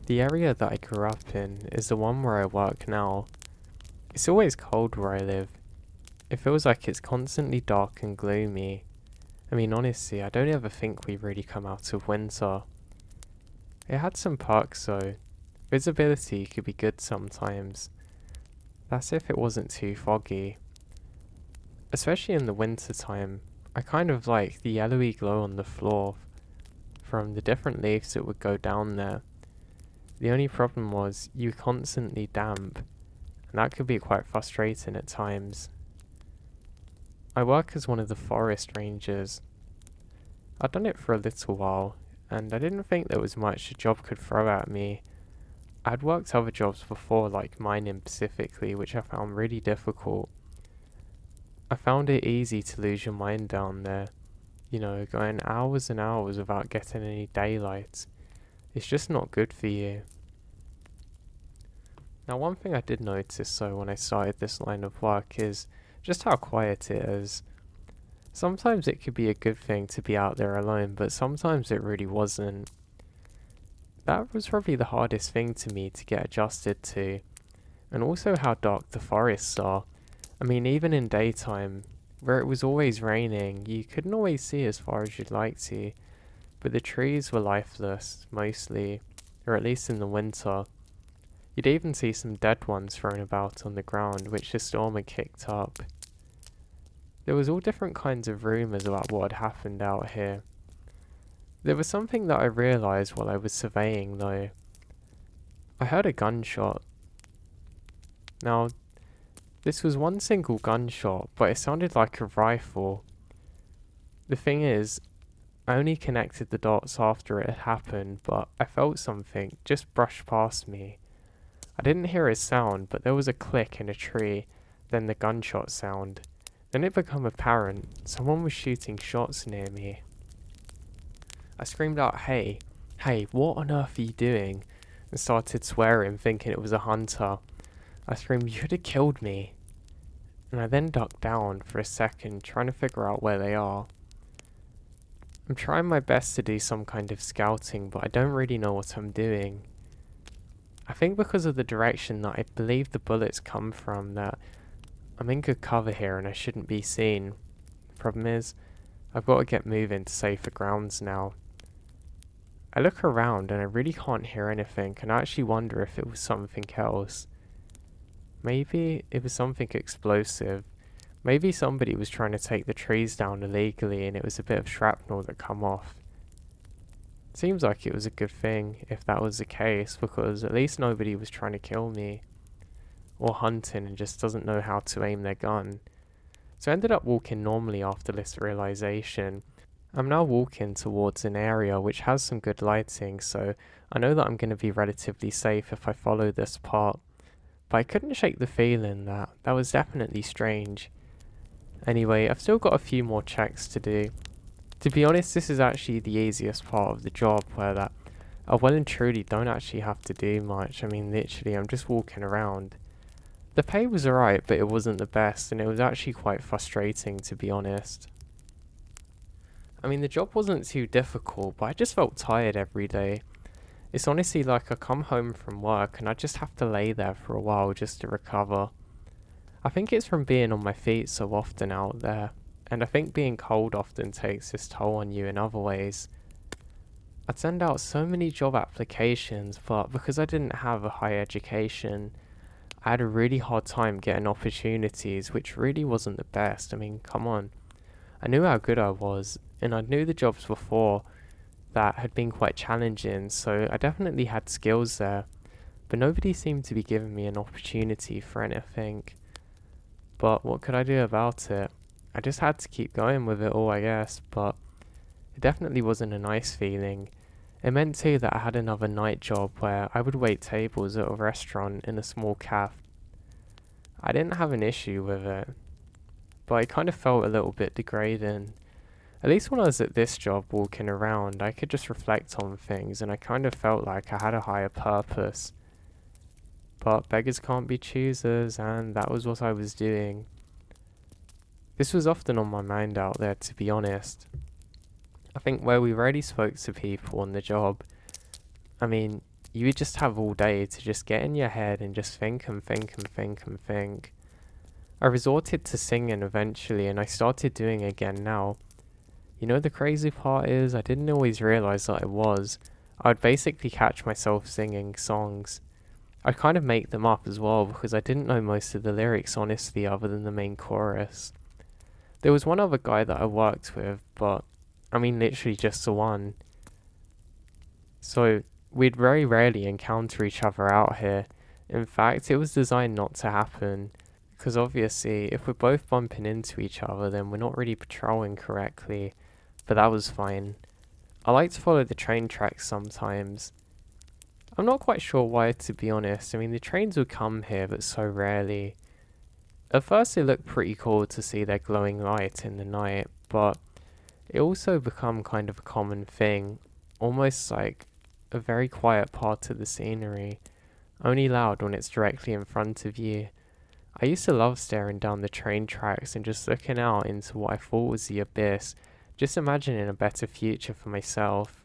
The area that I grew up in is the one where I work now. It's always cold where I live. It feels like it's constantly dark and gloomy. I mean, honestly, I don't ever think we really come out of winter. It had some perks though. Visibility could be good sometimes. That's if it wasn't too foggy. Especially in the winter time, I kind of like the yellowy glow on the floor from the different leaves that would go down there. The only problem was you were constantly damp, and that could be quite frustrating at times. I work as one of the forest rangers. I'd done it for a little while, and I didn't think there was much a job could throw at me. I'd worked other jobs before, like mining specifically, which I found really difficult. I found it easy to lose your mind down there, going hours and hours without getting any daylight. It's just not good for you. Now, one thing I did notice though when I started this line of work is just how quiet it is. Sometimes it could be a good thing to be out there alone, but sometimes it really wasn't. That was probably the hardest thing to me to get adjusted to, and also how dark the forests are. I mean, even in daytime, where it was always raining, you couldn't always see as far as you'd like to, but the trees were lifeless, mostly, or at least in the winter. You'd even see some dead ones thrown about on the ground, which the storm had kicked up. There was all different kinds of rumours about what had happened out here. There was something that I realised while I was surveying though. I heard a gunshot. Now, this was one single gunshot, but it sounded like a rifle. The thing is, I only connected the dots after it had happened, but I felt something just brush past me. I didn't hear a sound, but there was a click in a tree, then the gunshot sound. Then it became apparent someone was shooting shots near me. I screamed out, hey, what on earth are you doing? And started swearing, thinking it was a hunter. I screamed, you could have killed me. And I then ducked down for a second, trying to figure out where they are. I'm trying my best to do some kind of scouting, but I don't really know what I'm doing. I think because of the direction that I believe the bullets come from, that I'm in good cover here and I shouldn't be seen. The problem is, I've got to get moving to safer grounds now. I look around and I really can't hear anything, and I actually wonder if it was something else. Maybe it was something explosive. Maybe somebody was trying to take the trees down illegally and it was a bit of shrapnel that come off. Seems like it was a good thing if that was the case, because at least nobody was trying to kill me or hunting and just doesn't know how to aim their gun. So I ended up walking normally after this realization. I'm now walking towards an area which has some good lighting, so I know that I'm going to be relatively safe if I follow this path. But I couldn't shake the feeling that was definitely strange. Anyway, I've still got a few more checks to do. To be honest, this is actually the easiest part of the job, where that I well and truly don't actually have to do much. I mean, literally, I'm just walking around. The pay was alright, but it wasn't the best, and it was actually quite frustrating, to be honest. I mean, the job wasn't too difficult, but I just felt tired every day. It's honestly like I come home from work and I just have to lay there for a while just to recover. I think it's from being on my feet so often out there, and I think being cold often takes its toll on you in other ways. I'd send out so many job applications, but because I didn't have a high education, I had a really hard time getting opportunities, which really wasn't the best. I mean, come on. I knew how good I was, and I knew the jobs before that had been quite challenging, so I definitely had skills there, but nobody seemed to be giving me an opportunity for anything. But what could I do about it? I just had to keep going with it all, I guess, but it definitely wasn't a nice feeling. It meant too that I had another night job where I would wait tables at a restaurant in a small cafe. I didn't have an issue with it, but it kind of felt a little bit degrading. At least when I was at this job walking around, I could just reflect on things, and I kind of felt like I had a higher purpose. But beggars can't be choosers, and that was what I was doing. This was often on my mind out there, to be honest. I think where we rarely spoke to people on the job, I mean, you would just have all day to just get in your head and just think and think and think and think. I resorted to singing eventually, and I started doing it again now. You know, the crazy part is I didn't always realise that I was. I would basically catch myself singing songs. I'd kind of make them up as well because I didn't know most of the lyrics honestly other than the main chorus. There was one other guy that I worked with, but I mean literally just the one. So we'd very rarely encounter each other out here. In fact, it was designed not to happen. Because obviously, if we're both bumping into each other, then we're not really patrolling correctly. But that was fine. I like to follow the train tracks sometimes. I'm not quite sure why, to be honest. I mean, the trains would come here, but so rarely. At first, it looked pretty cool to see their glowing light in the night, but it also become kind of a common thing. Almost like a very quiet part of the scenery. Only loud when it's directly in front of you. I used to love staring down the train tracks and just looking out into what I thought was the abyss, just imagining a better future for myself.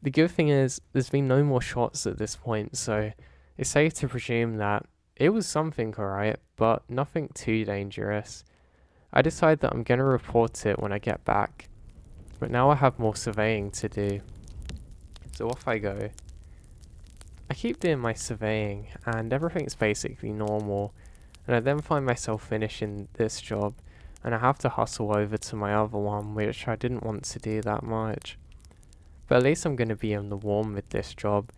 The good thing is, there's been no more shots at this point, so it's safe to presume that it was something alright, but nothing too dangerous. I decide that I'm going to report it when I get back, but now I have more surveying to do. So off I go. I keep doing my surveying, and everything's basically normal. And I then find myself finishing this job, and I have to hustle over to my other one, which I didn't want to do that much. But at least I'm going to be in the warm with this job.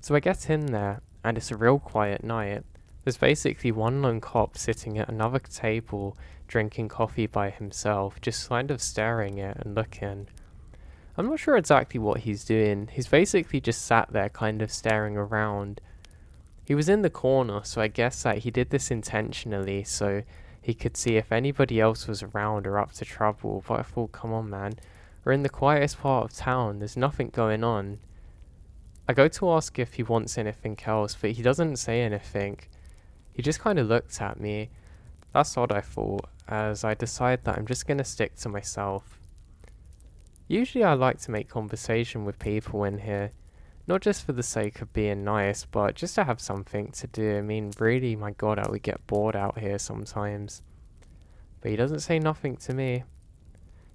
So I get in there, and it's a real quiet night. There's basically one lone cop sitting at another table, drinking coffee by himself, just kind of staring at and looking. I'm not sure exactly what he's doing. He's basically just sat there kind of staring around. He was in the corner, so I guess that he did this intentionally so he could see if anybody else was around or up to trouble, but I thought, come on man, we're in the quietest part of town, there's nothing going on. I go to ask if he wants anything else, but he doesn't say anything. He just kind of looked at me. That's odd, I thought, as I decide that I'm just going to stick to myself. Usually I like to make conversation with people in here. Not just for the sake of being nice, but just to have something to do. I mean, really, my god, I would get bored out here sometimes. But he doesn't say nothing to me.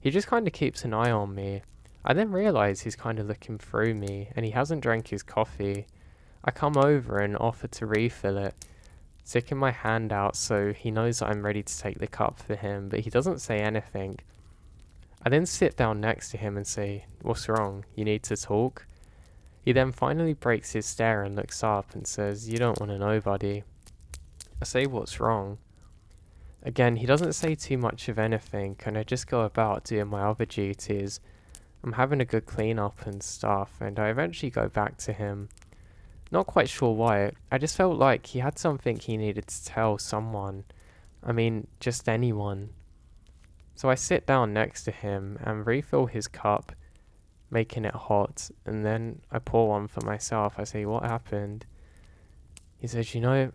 He just kind of keeps an eye on me. I then realise he's kind of looking through me, and he hasn't drank his coffee. I come over and offer to refill it, sticking my hand out so he knows that I'm ready to take the cup for him, but he doesn't say anything. I then sit down next to him and say, "What's wrong? You need to talk?" He then finally breaks his stare and looks up and says, "You don't want to know, buddy." I say, "What's wrong?" Again, he doesn't say too much of anything, and I just go about doing my other duties. I'm having a good clean up and stuff, and I eventually go back to him. Not quite sure why, I just felt like he had something he needed to tell someone. I mean, just anyone. So I sit down next to him and refill his cup, making it hot, and then I pour one for myself. I say, "What happened?" He says, "You know,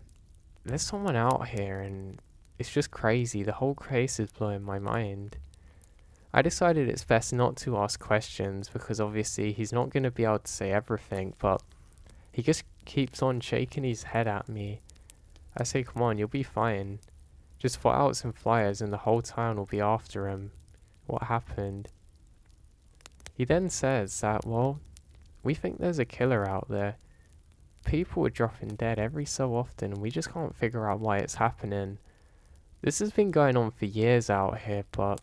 there's someone out here and it's just crazy. The whole case is blowing my mind." I decided it's best not to ask questions because obviously he's not going to be able to say everything, but he just keeps on shaking his head at me. I say, "Come on, you'll be fine. Just put out some flyers and the whole town will be after him. What happened?" He then says that, "Well, we think there's a killer out there. People are dropping dead every so often and we just can't figure out why it's happening. This has been going on for years out here, but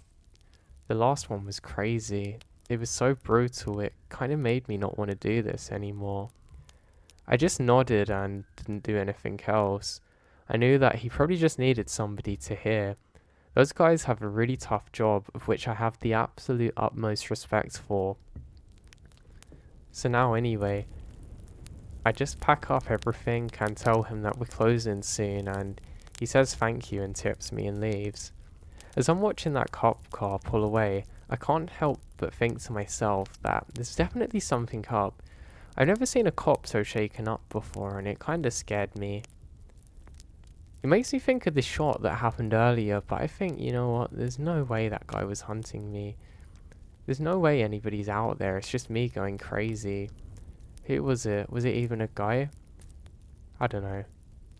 the last one was crazy. It was so brutal, it kind of made me not want to do this anymore." I just nodded and didn't do anything else. I knew that he probably just needed somebody to hear. Those guys have a really tough job, of which I have the absolute utmost respect for. So now anyway, I just pack up everything and tell him that we're closing soon, and he says thank you and tips me and leaves. As I'm watching that cop car pull away, I can't help but think to myself that there's definitely something up. I've never seen a cop so shaken up before, and it kinda scared me. It makes me think of the shot that happened earlier, but I think, you know what, there's no way that guy was hunting me. There's no way anybody's out there, it's just me going crazy. Who was it? Was it even a guy? I don't know.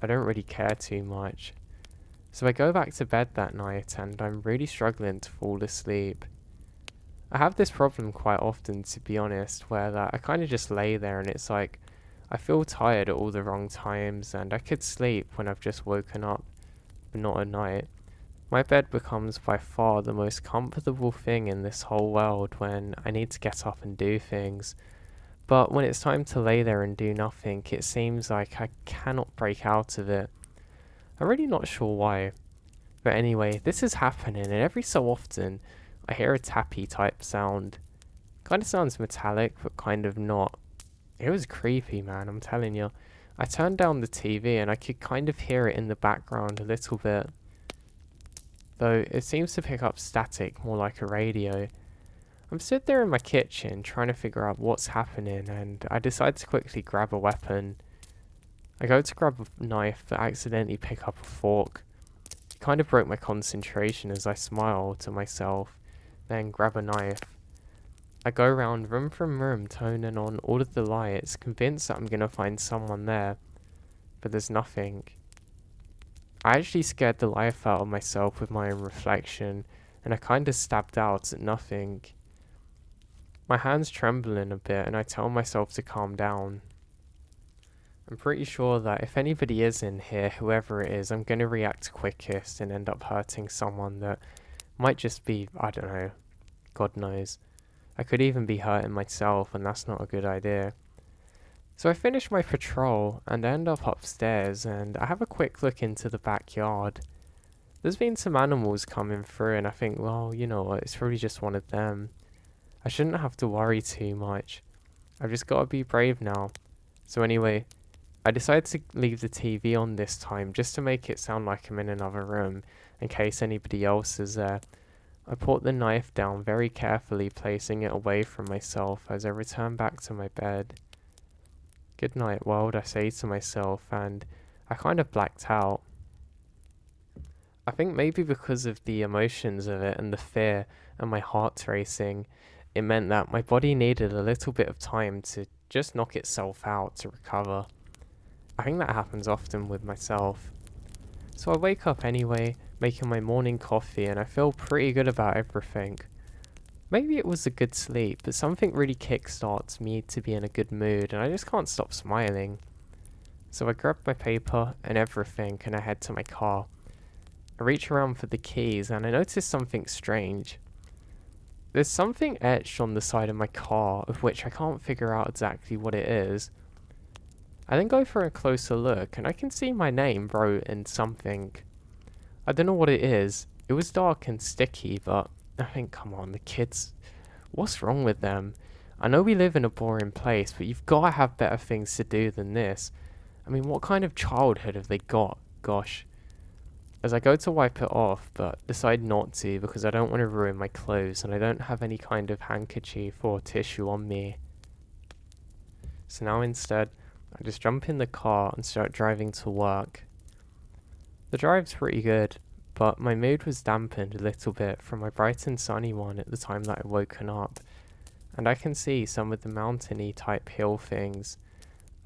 I don't really care too much. So I go back to bed that night and I'm really struggling to fall asleep. I have this problem quite often, to be honest, where that I kind of just lay there and it's like I feel tired at all the wrong times and I could sleep when I've just woken up, but not at night. My bed becomes by far the most comfortable thing in this whole world when I need to get up and do things. But when it's time to lay there and do nothing, it seems like I cannot break out of it. I'm really not sure why. But anyway, this is happening and every so often I hear a tappy type sound. Kind of sounds metallic, but kind of not. It was creepy, man, I'm telling you. I turned down the TV and I could kind of hear it in the background a little bit. Though it seems to pick up static more like a radio. I'm stood there in my kitchen trying to figure out what's happening and I decide to quickly grab a weapon. I go to grab a knife but accidentally pick up a fork. It kind of broke my concentration as I smile to myself, then grab a knife. I go around room from room turning on all of the lights, convinced that I'm going to find someone there, but there's nothing. I actually scared the life out of myself with my own reflection, and I kind of stabbed out at nothing. My hand's trembling a bit, and I tell myself to calm down. I'm pretty sure that if anybody is in here, whoever it is, I'm going to react quickest and end up hurting someone that might just be, I don't know, God knows. I could even be hurting myself, and that's not a good idea. So I finish my patrol and end up upstairs and I have a quick look into the backyard. There's been some animals coming through and I think, well, you know what, it's probably just one of them. I shouldn't have to worry too much. I've just got to be brave now. So anyway, I decided to leave the TV on this time just to make it sound like I'm in another room in case anybody else is there. I put the knife down very carefully, placing it away from myself as I return back to my bed. Good night, world, I say to myself, and I kind of blacked out. I think maybe because of the emotions of it and the fear and my heart racing, it meant that my body needed a little bit of time to just knock itself out to recover. I think that happens often with myself. So I wake up anyway, making my morning coffee, and I feel pretty good about everything. Maybe it was a good sleep, but something really kickstarts me to be in a good mood and I just can't stop smiling. So I grab my paper and everything and I head to my car. I reach around for the keys and I notice something strange. There's something etched on the side of my car of which I can't figure out exactly what it is. I then go for a closer look and I can see my name wrote in something. I don't know what it is. It was dark and sticky, but I think, come on, the kids, what's wrong with them? I know we live in a boring place, but you've got to have better things to do than this. I mean, what kind of childhood have they got? Gosh. As I go to wipe it off, but decide not to because I don't want to ruin my clothes and I don't have any kind of handkerchief or tissue on me. So now instead, I just jump in the car and start driving to work. The drive's pretty good, but my mood was dampened a little bit from my bright and sunny one at the time that I'd woken up, and I can see some of the mountainy type hill things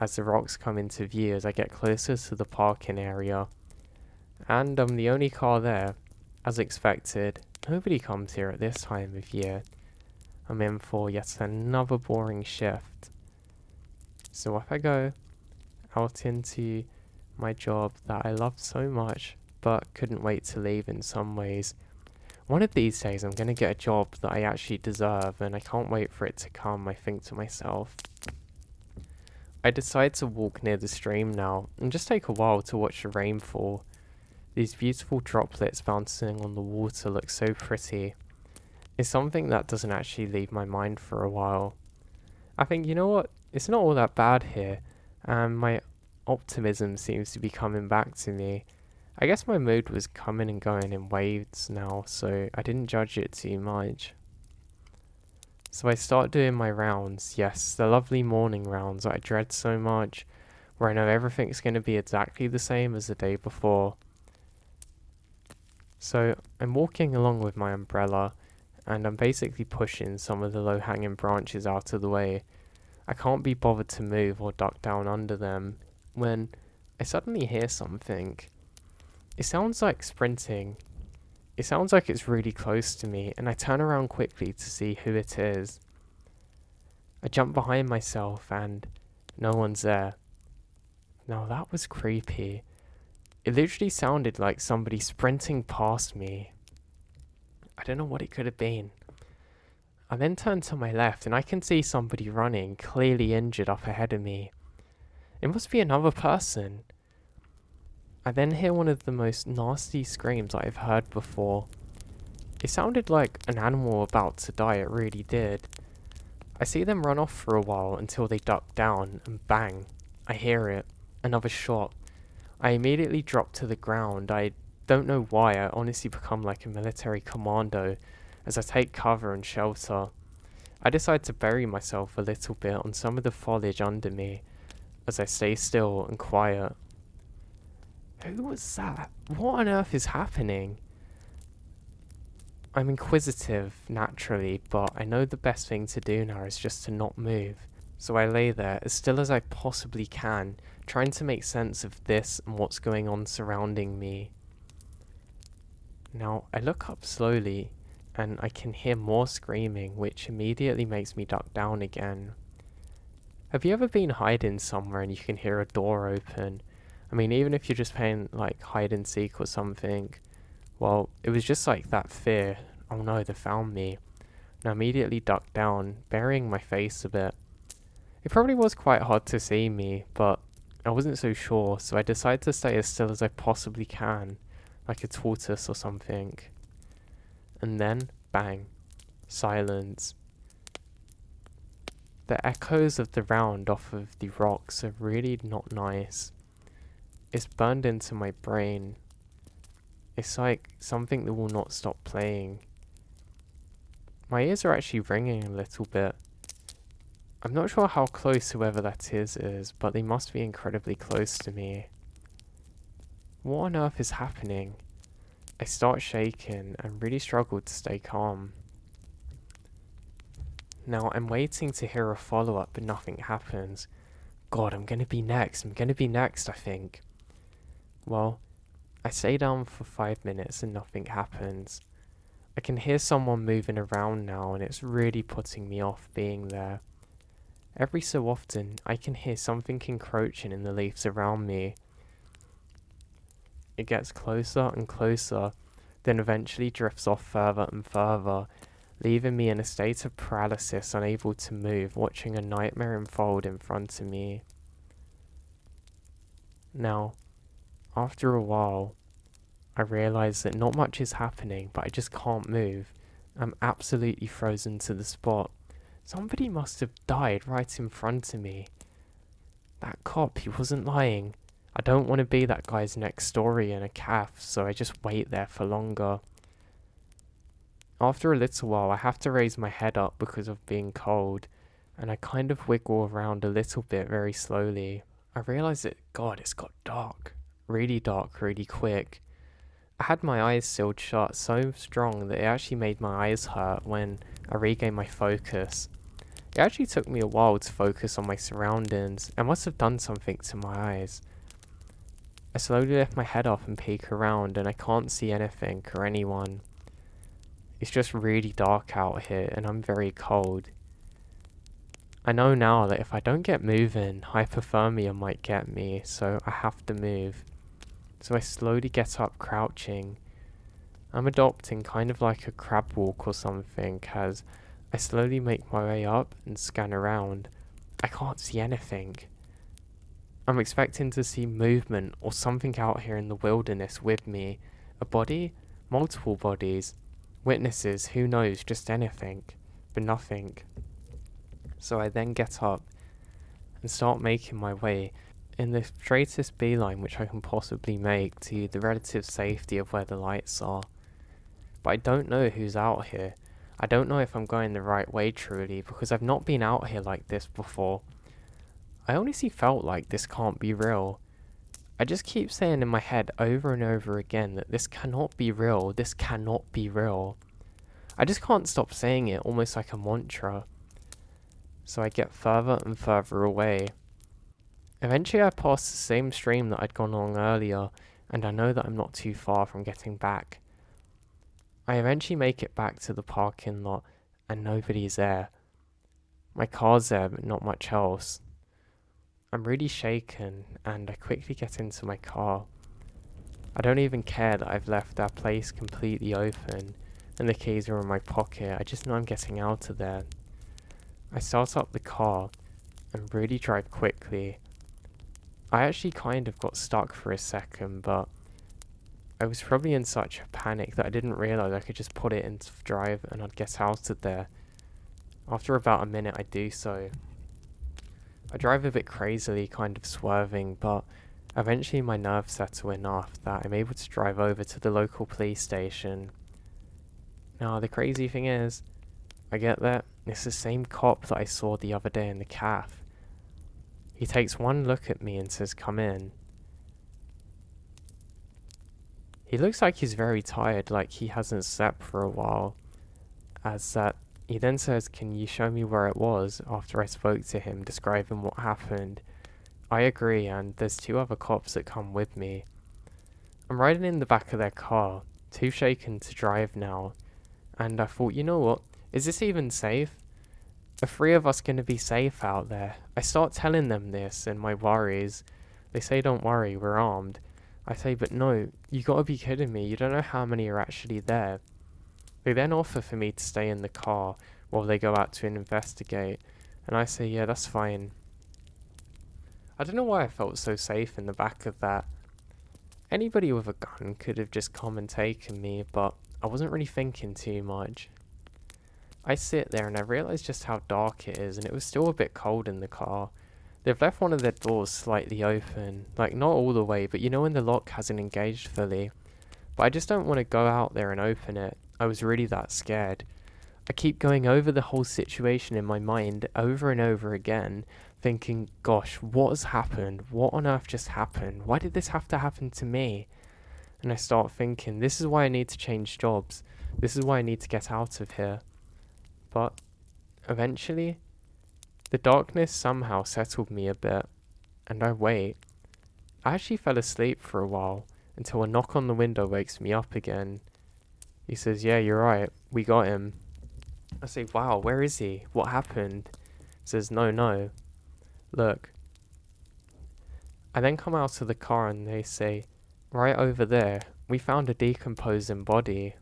as the rocks come into view as I get closer to the parking area. And I'm the only car there. As expected, nobody comes here at this time of year. I'm in for yet another boring shift. So off I go, out into my job that I loved so much, but couldn't wait to leave in some ways. One of these days I'm going to get a job that I actually deserve and I can't wait for it to come, I think to myself. I decide to walk near the stream now and just take a while to watch the rain fall. These beautiful droplets bouncing on the water look so pretty. It's something that doesn't actually leave my mind for a while. I think, you know what, it's not all that bad here, and my optimism seems to be coming back to me. I guess my mood was coming and going in waves now, so I didn't judge it too much. So I start doing my rounds, yes, the lovely morning rounds that I dread so much, where I know everything's going to be exactly the same as the day before. So I'm walking along with my umbrella, and I'm basically pushing some of the low-hanging branches out of the way. I can't be bothered to move or duck down under them when I suddenly hear something. It sounds like sprinting. It sounds like it's really close to me, and I turn around quickly to see who it is. I jump behind myself and no one's there. Now that was creepy. It literally sounded like somebody sprinting past me. I don't know what it could have been. I then turn to my left and I can see somebody running, clearly injured, up ahead of me. It must be another person. I then hear one of the most nasty screams I've heard before. It sounded like an animal about to die, it really did. I see them run off for a while until they duck down, and bang, I hear it. Another shot. I immediately drop to the ground. I don't know why, I honestly become like a military commando as I take cover and shelter. I decide to bury myself a little bit on some of the foliage under me as I stay still and quiet. Who was that? What on earth is happening? I'm inquisitive, naturally, but I know the best thing to do now is just to not move. So I lay there as still as I possibly can, trying to make sense of this and what's going on surrounding me. Now, I look up slowly, and I can hear more screaming, which immediately makes me duck down again. Have you ever been hiding somewhere and you can hear a door open? I mean, even if you're just playing like hide and seek or something. Well, it was just like that fear. Oh no, they found me. And I immediately ducked down, burying my face a bit. It probably was quite hard to see me, but I wasn't so sure, so I decided to stay as still as I possibly can, like a tortoise or something. And then, bang, silence. The echoes of the round off of the rocks are really not nice. It's burned into my brain. It's like something that will not stop playing. My ears are actually ringing a little bit. I'm not sure how close whoever that is, but they must be incredibly close to me. What on earth is happening? I start shaking and really struggle to stay calm. Now I'm waiting to hear a follow-up, but nothing happens. God, I'm gonna be next, I think. Well, I stay down for 5 minutes and nothing happens. I can hear someone moving around now and it's really putting me off being there. Every so often, I can hear something encroaching in the leaves around me. It gets closer and closer, then eventually drifts off further and further, leaving me in a state of paralysis, unable to move, watching a nightmare unfold in front of me. Now, after a while, I realise that not much is happening, but I just can't move. I'm absolutely frozen to the spot. Somebody must have died right in front of me. That cop, he wasn't lying. I don't want to be that guy's next story in a calf, so I just wait there for longer. After a little while, I have to raise my head up because of being cold, and I kind of wiggle around a little bit very slowly. I realise that, God, it's got dark, really quick. I had my eyes sealed shut so strong that it actually made my eyes hurt when I regained my focus. It actually took me a while to focus on my surroundings. I must have done something to my eyes. I slowly lift my head up and peek around, and I can't see anything or anyone. It's just really dark out here and I'm very cold. I know now that if I don't get moving, hypothermia might get me, so I have to move. So I slowly get up, crouching. I'm adopting kind of like a crab walk or something as I slowly make my way up and scan around. I can't see anything. I'm expecting to see movement or something out here in the wilderness with me. A body? Multiple bodies. Witnesses, who knows, just anything. But nothing. So I then get up and start making my way in the straightest beeline which I can possibly make to the relative safety of where the lights are. But I don't know who's out here. I don't know if I'm going the right way truly, because I've not been out here like this before. I honestly felt like this can't be real. I just keep saying in my head over and over again that this cannot be real, this cannot be real. I just can't stop saying it, almost like a mantra. so I get further and further away. Eventually I pass the same stream that I'd gone along earlier, and I know that I'm not too far from getting back. I eventually make it back to the parking lot, and nobody's there. My car's there, but not much else. I'm really shaken, and I quickly get into my car. I don't even care that I've left our place completely open, and the keys are in my pocket. I just know I'm getting out of there. I start up the car, and really drive quickly. I actually kind of got stuck for a second, but I was probably in such a panic that I didn't realise I could just put it into drive and I'd get out of there. After about a minute I do so. I drive a bit crazily, kind of swerving, but eventually my nerves settle enough that I'm able to drive over to the local police station. Now the crazy thing is, I get there, it's the same cop that I saw the other day in the cafe. He takes one look at me and says, "Come in." He looks like he's very tired, like he hasn't slept for a while. He then says, "Can you show me where it was?" after I spoke to him, describing what happened. I agree, and there's two other cops that come with me. I'm riding in the back of their car, too shaken to drive now, and I thought, you know what, is this even safe? Are three of us going to be safe out there? I start telling them this and my worries. They say, "Don't worry, we're armed." I say, "But no, you gotta be kidding me, you don't know how many are actually there." They then offer for me to stay in the car while they go out to investigate, and I say, "Yeah, that's fine." I don't know why I felt so safe in the back of that. Anybody with a gun could have just come and taken me, but I wasn't really thinking too much. I sit there and I realise just how dark it is, and it was still a bit cold in the car. They've left one of their doors slightly open, like not all the way, but you know when the lock hasn't engaged fully. But I just don't want to go out there and open it. I was really that scared. I keep going over the whole situation in my mind over and over again, thinking, gosh, what has happened? What on earth just happened? Why did this have to happen to me? And I start thinking, this is why I need to change jobs. This is why I need to get out of here. But eventually, the darkness somehow settled me a bit, and I wait. I actually fell asleep for a while, until a knock on the window wakes me up again. He says, "Yeah, you're right, we got him." I say, "Wow, where is he? What happened?" He says, No, look." I then come out of the car and they say, "Right over there, we found a decomposing body."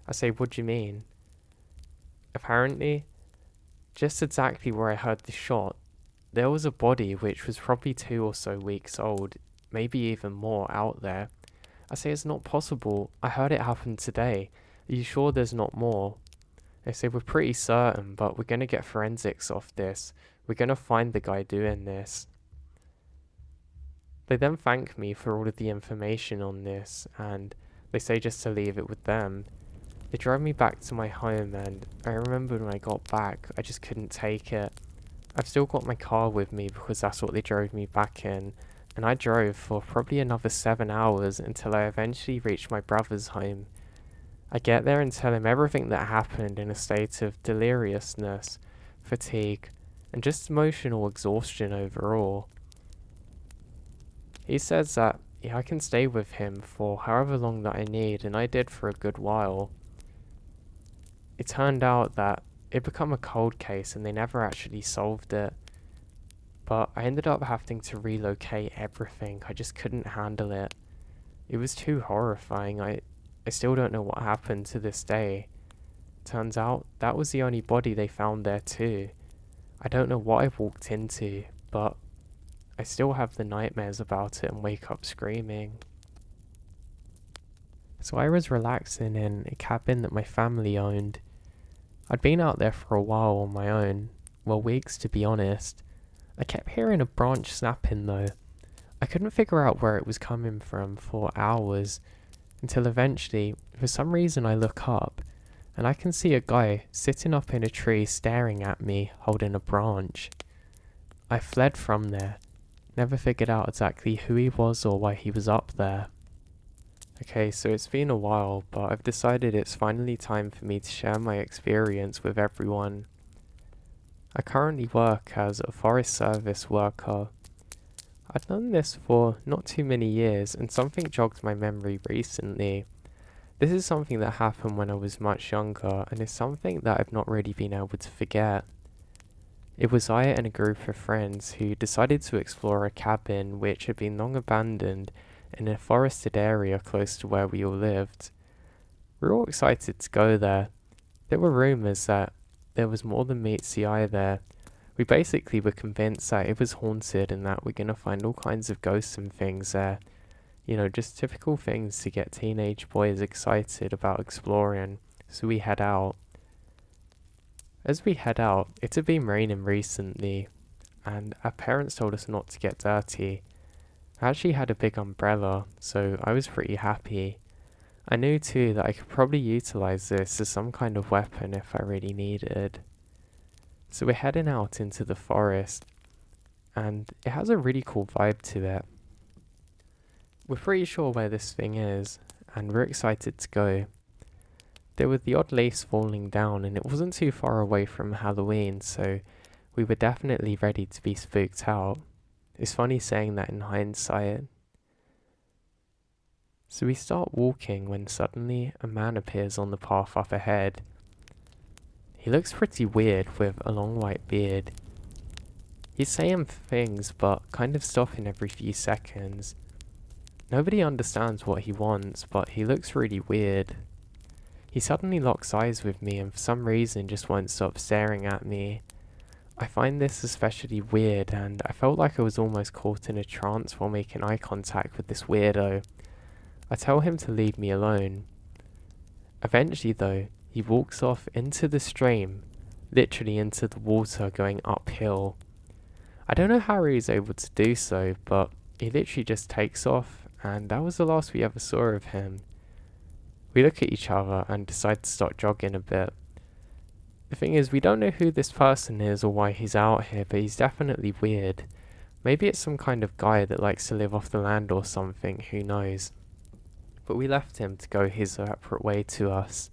I say, "What do you mean?" Apparently, just exactly where I heard the shot, there was a body which was probably 2 or so weeks old, maybe even more, out there. I say, "It's not possible. I heard it happen today. Are you sure there's not more?" They say, "We're pretty certain, but we're going to get forensics off this. We're going to find the guy doing this." They then thank me for all of the information on this, and they say just to leave it with them. They drove me back to my home, and I remember when I got back, I just couldn't take it. I've still got my car with me because that's what they drove me back in, and I drove for probably another 7 hours until I eventually reached my brother's home. I get there and tell him everything that happened in a state of deliriousness, fatigue, and just emotional exhaustion overall. He says that, yeah, I can stay with him for however long that I need, and I did for a good while. It turned out that it became a cold case and they never actually solved it. But I ended up having to relocate everything. I just couldn't handle it. It was too horrifying. I still don't know what happened to this day. Turns out that was the only body they found there too. I don't know what I walked into, but I still have the nightmares about it and wake up screaming. So I was relaxing in a cabin that my family owned. I'd been out there for a while on my own, well, weeks to be honest. I kept hearing a branch snapping though. I couldn't figure out where it was coming from for hours, until eventually, for some reason I look up, and I can see a guy sitting up in a tree staring at me, holding a branch. I fled from there, never figured out exactly who he was or why he was up there. Okay, so it's been a while, but I've decided it's finally time for me to share my experience with everyone. I currently work as a forest service worker. I've done this for not too many years, and something jogged my memory recently. This is something that happened when I was much younger, and it's something that I've not really been able to forget. It was I and a group of friends who decided to explore a cabin which had been long abandoned in a forested area close to where we all lived. We were all excited to go there. There were rumours that there was more than meets the eye there. We basically were convinced that it was haunted and that we're going to find all kinds of ghosts and things there. You know, just typical things to get teenage boys excited about exploring. So we head out. As we head out, it had been raining recently, and our parents told us not to get dirty. I actually had a big umbrella, so I was pretty happy. I knew too that I could probably utilise this as some kind of weapon if I really needed. So we're heading out into the forest, and it has a really cool vibe to it. We're pretty sure where this thing is, and we're excited to go. There were the odd leaves falling down, and it wasn't too far away from Halloween, so we were definitely ready to be spooked out. It's funny saying that in hindsight. So we start walking when suddenly a man appears on the path up ahead. He looks pretty weird with a long white beard. He's saying things but kind of stopping every few seconds. Nobody understands what he wants, but he looks really weird. He suddenly locks eyes with me and for some reason just won't stop staring at me. I find this especially weird, and I felt like I was almost caught in a trance while making eye contact with this weirdo. I tell him to leave me alone. Eventually though, he walks off into the stream, literally into the water going uphill. I don't know how he was able to do so, but he literally just takes off, and that was the last we ever saw of him. We look at each other and decide to start jogging a bit. The thing is, we don't know who this person is or why he's out here, but he's definitely weird. Maybe it's some kind of guy that likes to live off the land or something, who knows. But we left him to go his separate way to us.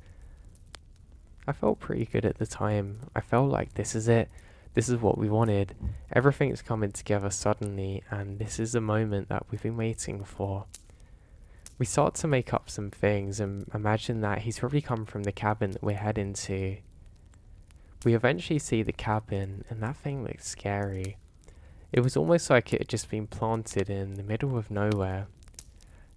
I felt pretty good at the time. I felt like this is it. This is what we wanted. Everything's coming together suddenly, and this is the moment that we've been waiting for. We start to make up some things and imagine that he's probably come from the cabin that we're heading to. We eventually see the cabin, and that thing looks scary. It was almost like it had just been planted in the middle of nowhere.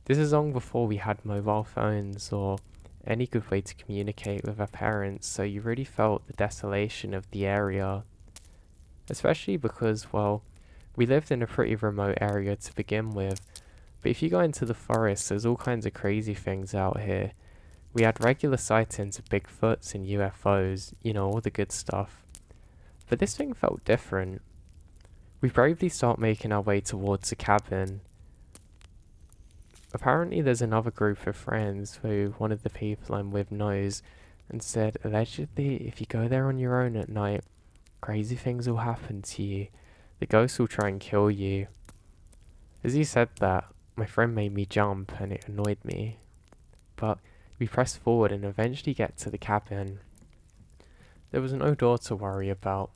This is long before we had mobile phones or any good way to communicate with our parents, so you really felt the desolation of the area. Especially because, well, we lived in a pretty remote area to begin with, but if you go into the forest, there's all kinds of crazy things out here. We had regular sightings of Bigfoots and UFOs, you know, all the good stuff. But this thing felt different. We bravely start making our way towards the cabin. Apparently there's another group of friends who one of the people I'm with knows, and said allegedly if you go there on your own at night, crazy things will happen to you. The ghosts will try and kill you. As he said that, my friend made me jump and it annoyed me. But we pressed forward and eventually get to the cabin. There was no door to worry about.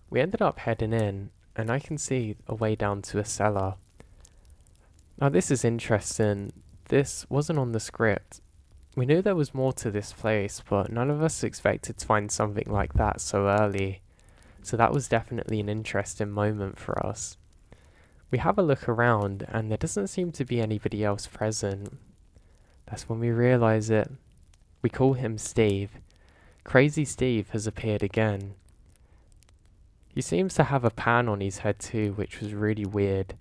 We ended up heading in, and I can see a way down to a cellar. Now this is interesting. This wasn't on the script. We knew there was more to this place, but none of us expected to find something like that so early. So that was definitely an interesting moment for us. We have a look around, and there doesn't seem to be anybody else present. That's when we realise it. We call him Steve. Crazy Steve has appeared again. He seems to have a pan on his head too, which was really weird.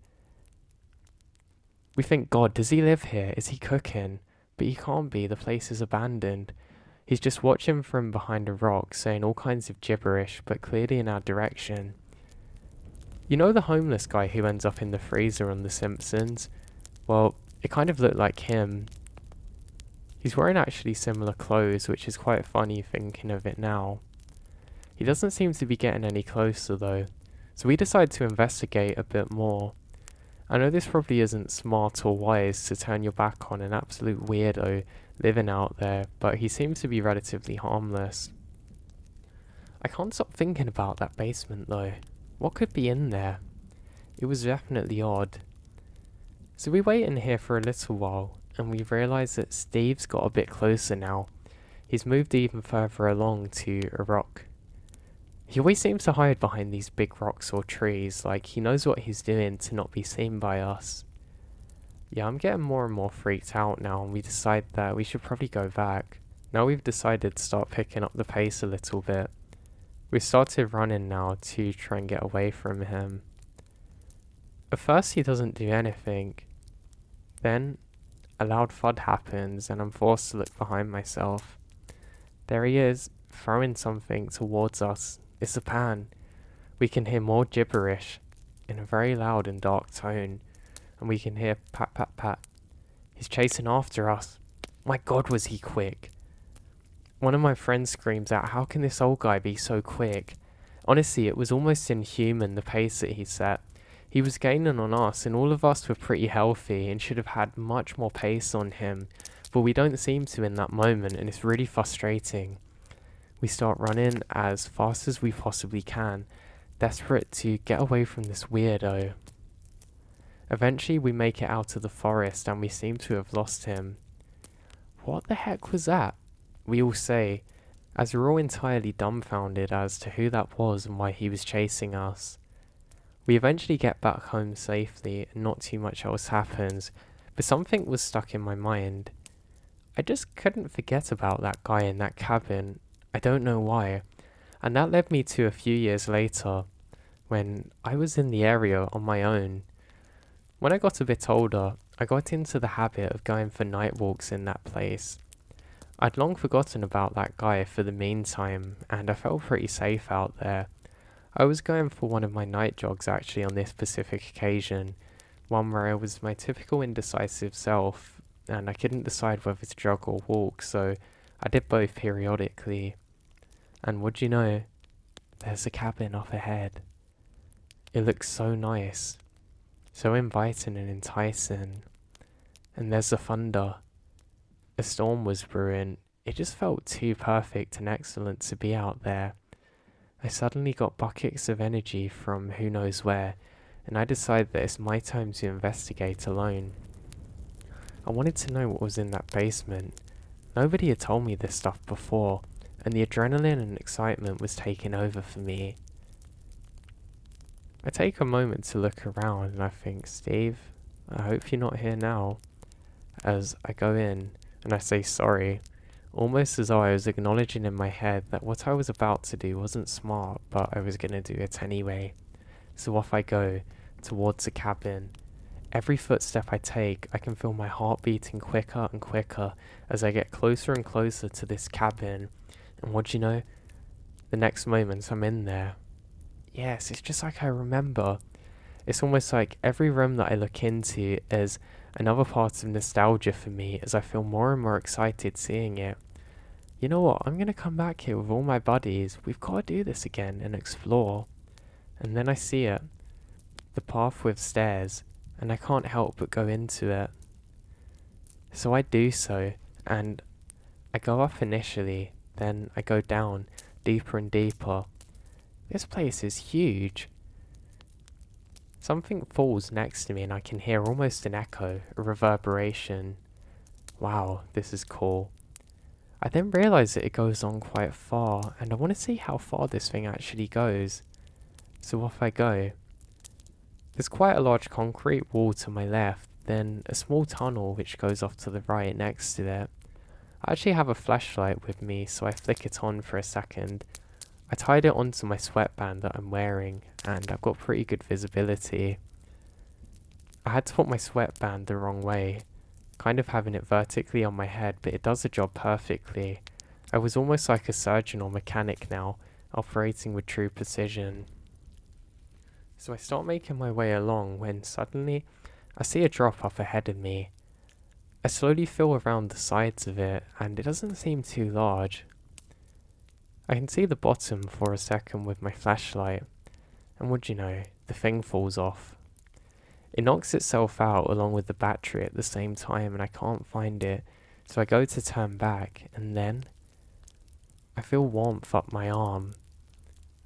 We think, God, does he live here? Is he cooking? But he can't be, the place is abandoned. He's just watching from behind a rock, saying all kinds of gibberish, but clearly in our direction. You know the homeless guy who ends up in the freezer on The Simpsons? Well, it kind of looked like him. He's wearing actually similar clothes, which is quite funny thinking of it now. He doesn't seem to be getting any closer though, so we decide to investigate a bit more. I know this probably isn't smart or wise to turn your back on an absolute weirdo living out there, but he seems to be relatively harmless. I can't stop thinking about that basement though. What could be in there? It was definitely odd. So we wait in here for a little while, and we realise that Steve's got a bit closer now. He's moved even further along to a rock. He always seems to hide behind these big rocks or trees, like he knows what he's doing to not be seen by us. Yeah, I'm getting more and more freaked out now, and we decide that we should probably go back. Now we've decided to start picking up the pace a little bit. We've started running now to try and get away from him. At first he doesn't do anything. Then a loud thud happens and I'm forced to look behind myself. There he is, throwing something towards us. It's a pan. We can hear more gibberish in a very loud and dark tone, and we can hear pat pat pat. He's chasing after us. My god, was he quick. One of my friends screams out, how can this old guy be so quick? Honestly, it was almost inhuman the pace that he set. He was gaining on us, and all of us were pretty healthy and should have had much more pace on him, but we don't seem to in that moment, and it's really frustrating. We start running as fast as we possibly can, desperate to get away from this weirdo. Eventually we make it out of the forest and we seem to have lost him. What the heck was that? We all say, as we're all entirely dumbfounded as to who that was and why he was chasing us. We eventually get back home safely and not too much else happens, but something was stuck in my mind. I just couldn't forget about that guy in that cabin. I don't know why. And that led me to a few years later, when I was in the area on my own. When I got a bit older, I got into the habit of going for night walks in that place. I'd long forgotten about that guy for the meantime, and I felt pretty safe out there. I was going for one of my night jogs actually on this specific occasion, one where I was my typical indecisive self, and I couldn't decide whether to jog or walk, so I did both periodically. And would you know, there's a cabin up ahead. It looks so nice, so inviting and enticing. And there's the thunder. A storm was brewing. It just felt too perfect and excellent to be out there. I suddenly got buckets of energy from who knows where, and I decided that it's my time to investigate alone. I wanted to know what was in that basement. Nobody had told me this stuff before, and the adrenaline and excitement was taking over for me. I take a moment to look around and I think, Steve, I hope you're not here now. As I go in and I say sorry, almost as though I was acknowledging in my head that what I was about to do wasn't smart, but I was going to do it anyway. So off I go, towards the cabin. Every footstep I take, I can feel my heart beating quicker and quicker as I get closer and closer to this cabin. And what do you know? The next moment I'm in there. Yes, it's just like I remember. It's almost like every room that I look into is another part of nostalgia for me as I feel more and more excited seeing it. You know what, I'm going to come back here with all my buddies. We've got to do this again and explore. And then I see it. The path with stairs, and I can't help but go into it. So I do so, and I go up initially, then I go down, deeper and deeper. This place is huge. Something falls next to me and I can hear almost an echo, a reverberation. Wow, this is cool. I then realise that it goes on quite far, and I want to see how far this thing actually goes. So off I go. There's quite a large concrete wall to my left, then a small tunnel which goes off to the right next to it. I actually have a flashlight with me, so I flick it on for a second. I tied it onto my sweatband that I'm wearing, and I've got pretty good visibility. I had to put my sweatband the wrong way, kind of having it vertically on my head, but it does the job perfectly. I was almost like a surgeon or mechanic now, operating with true precision. So I start making my way along when suddenly I see a drop up ahead of me. I slowly feel around the sides of it, and it doesn't seem too large. I can see the bottom for a second with my flashlight, and would you know, the thing falls off. It knocks itself out along with the battery at the same time, and I can't find it, so I go to turn back, and then I feel warmth up my arm.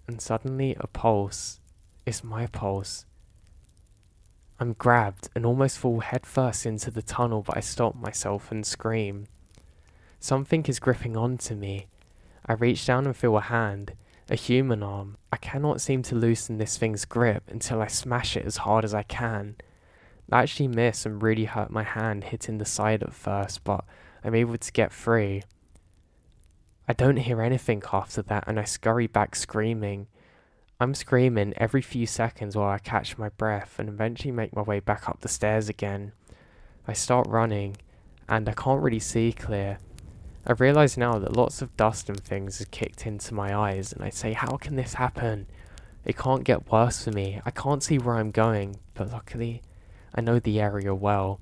and suddenly a pulse. It's my pulse. I'm grabbed and almost fall headfirst into the tunnel, but I stop myself and scream. Something is gripping onto me. I reach down and feel a hand, a human arm. I cannot seem to loosen this thing's grip until I smash it as hard as I can. I actually miss and really hurt my hand hitting the side at first, but I'm able to get free. I don't hear anything after that and I scurry back screaming. I'm screaming every few seconds while I catch my breath and eventually make my way back up the stairs again. I start running and I can't really see clear. I realise now that lots of dust and things have kicked into my eyes and I say, how can this happen? It can't get worse for me. I can't see where I'm going, but luckily I know the area well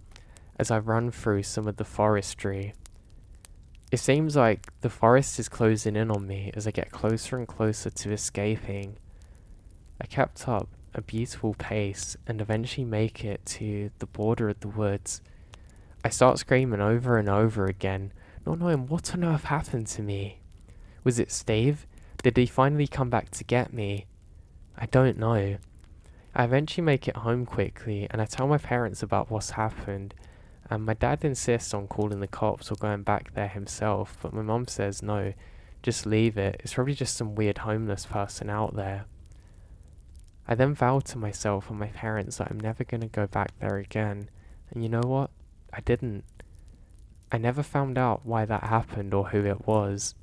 as I run through some of the forestry. It seems like the forest is closing in on me as I get closer and closer to escaping. I kept up a beautiful pace and eventually make it to the border of the woods. I start screaming over and over again, not knowing what on earth happened to me. Was it Steve? Did he finally come back to get me? I don't know. I eventually make it home quickly and I tell my parents about what's happened, and my dad insists on calling the cops or going back there himself, but my mum says no, just leave it, it's probably just some weird homeless person out there. I then vowed to myself and my parents that I'm never going to go back there again, and you know what? I didn't. I never found out why that happened or who it was.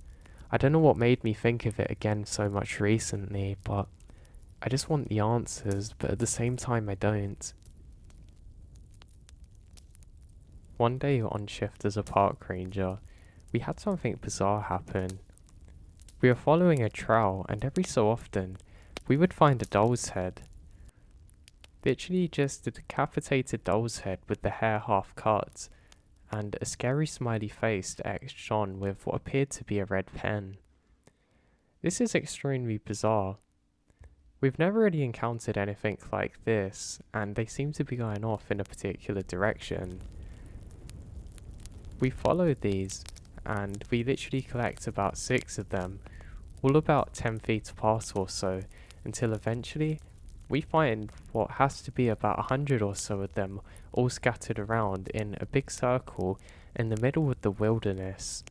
I don't know what made me think of it again so much recently, but I just want the answers, but at the same time I don't. One day on shift as a park ranger, we had something bizarre happen. We were following a trail and every so often, we would find a doll's head. Literally just a decapitated doll's head with the hair half cut, and a scary smiley face etched on with what appeared to be a red pen. This is extremely bizarre. We've never really encountered anything like this, and they seem to be going off in a particular direction. We followed these, and we literally collect about 6 of them, all about 10 feet apart or so, until eventually we find what has to be about 100 or so of them all scattered around in a big circle in the middle of the wilderness.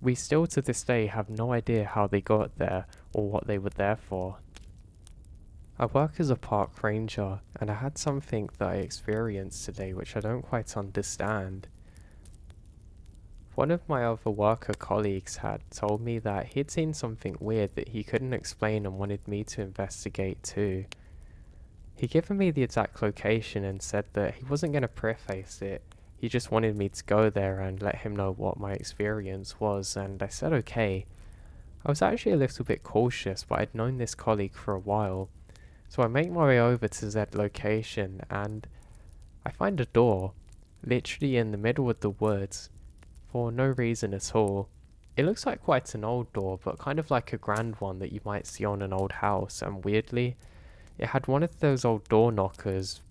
We still to this day have no idea how they got there or what they were there for. I work as a park ranger and I had something that I experienced today which I don't quite understand. One of my other worker colleagues had told me that he had seen something weird that he couldn't explain and wanted me to investigate too. He'd given me the exact location and said that he wasn't going to preface it, he just wanted me to go there and let him know what my experience was, and I said okay. I was actually a little bit cautious, but I'd known this colleague for a while, so I make my way over to that location and I find a door, literally in the middle of the woods, for no reason at all. It looks like quite an old door, but kind of like a grand one that you might see on an old house, and weirdly, it had one of those old door knockers.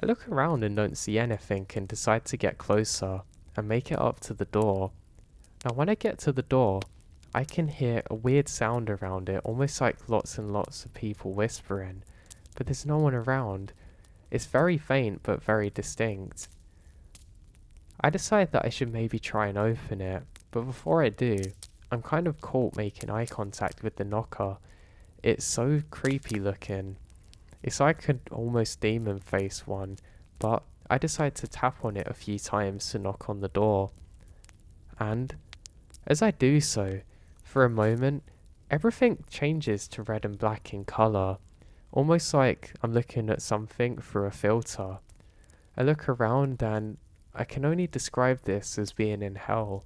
I look around and don't see anything and decide to get closer and make it up to the door. Now when I get to the door, I can hear a weird sound around it, almost like lots and lots of people whispering, but there's no one around. It's very faint but very distinct. I decide that I should maybe try and open it, but before I do, I'm kind of caught making eye contact with the knocker. It's so creepy looking. It's like an almost demon face one, but I decide to tap on it a few times to knock on the door. And as I do so, for a moment, everything changes to red and black in colour, almost like I'm looking at something through a filter. I look around and I can only describe this as being in hell.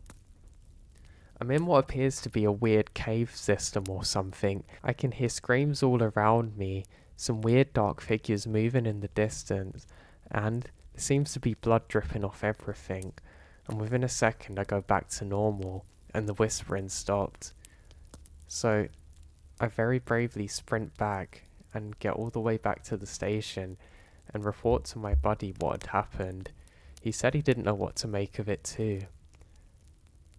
I'm in what appears to be a weird cave system or something. I can hear screams all around me, some weird dark figures moving in the distance, and there seems to be blood dripping off everything. And within a second I go back to normal, and the whispering stopped. So I very bravely sprint back and get all the way back to the station and report to my buddy what had happened. He said he didn't know what to make of it too.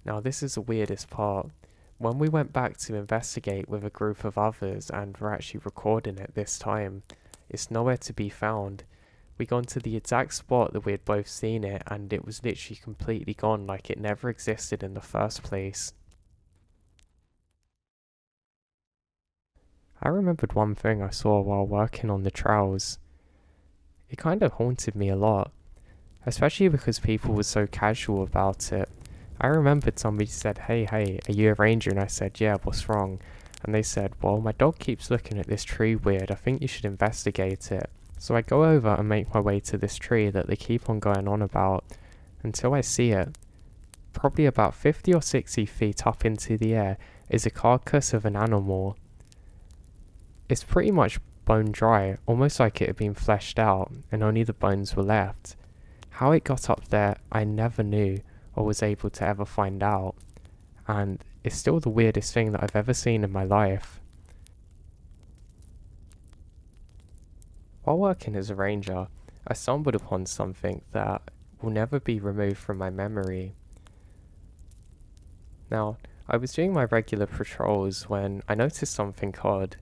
Now this is the weirdest part. when we went back to investigate with a group of others and were actually recording it this time, it's nowhere to be found. We gone to the exact spot that we had both seen it, and it was literally completely gone, like it never existed in the first place. I remembered one thing I saw while working on the trails. It kind of haunted me a lot, especially because people were so casual about it. I remembered somebody said, hey, are you a ranger? And I said, yeah, what's wrong? And they said, well, my dog keeps looking at this tree weird, I think you should investigate it. So I go over and make my way to this tree that they keep on going on about, until I see it. Probably about 50 or 60 feet up into the air is a carcass of an animal. It's pretty much bone dry, almost like it had been fleshed out, and only the bones were left. How it got up there, I never knew, or was able to ever find out, and it's still the weirdest thing that I've ever seen in my life. While working as a ranger, I stumbled upon something that will never be removed from my memory. Now, I was doing my regular patrols when I noticed something odd.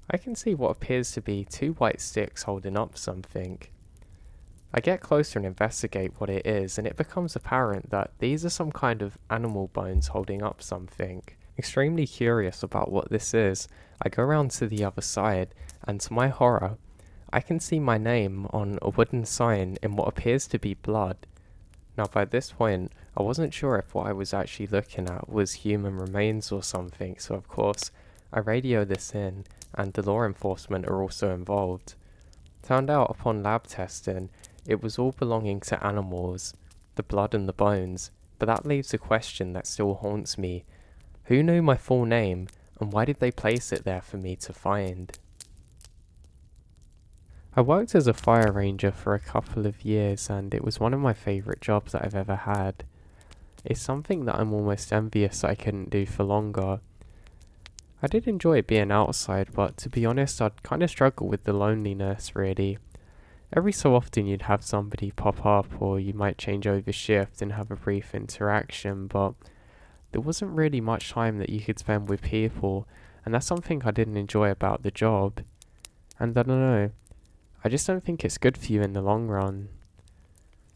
I can see what appears to be two white sticks holding up something. I get closer and investigate what it is, and it becomes apparent that these are some kind of animal bones holding up something. Extremely curious about what this is, I go around to the other side, and to my horror, I can see my name on a wooden sign in what appears to be blood. Now by this point, I wasn't sure if what I was actually looking at was human remains or something, so of course, I radio this in, and the law enforcement are also involved. Found out upon lab testing, it was all belonging to animals, the blood and the bones, but that leaves a question that still haunts me. Who knew my full name, and why did they place it there for me to find? I worked as a fire ranger for a couple of years, and it was one of my favourite jobs that I've ever had. It's something that I'm almost envious that I couldn't do for longer. I did enjoy being outside, but to be honest, I'd kind of struggle with the loneliness, really. Every so often you'd have somebody pop up, or you might change over shift and have a brief interaction, but there wasn't really much time that you could spend with people, and that's something I didn't enjoy about the job. And I don't know, I just don't think it's good for you in the long run.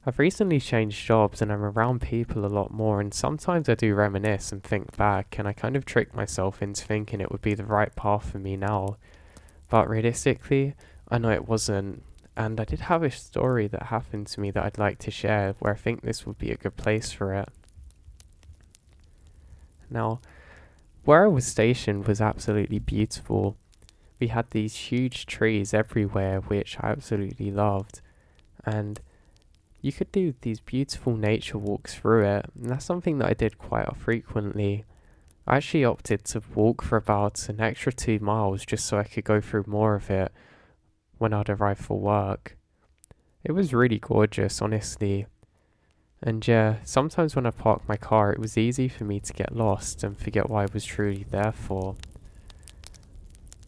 I've recently changed jobs and I'm around people a lot more, and sometimes I do reminisce and think back, and I kind of trick myself into thinking it would be the right path for me now. But realistically, I know it wasn't. And I did have a story that happened to me that I'd like to share, where I think this would be a good place for it. Now, where I was stationed was absolutely beautiful. We had these huge trees everywhere, which I absolutely loved. And you could do these beautiful nature walks through it, and that's something that I did quite frequently. I actually opted to walk for about an extra 2 miles just so I could go through more of it when I'd arrive for work. It was really gorgeous, honestly. And yeah, sometimes when I parked my car, it was easy for me to get lost and forget what I was truly there for.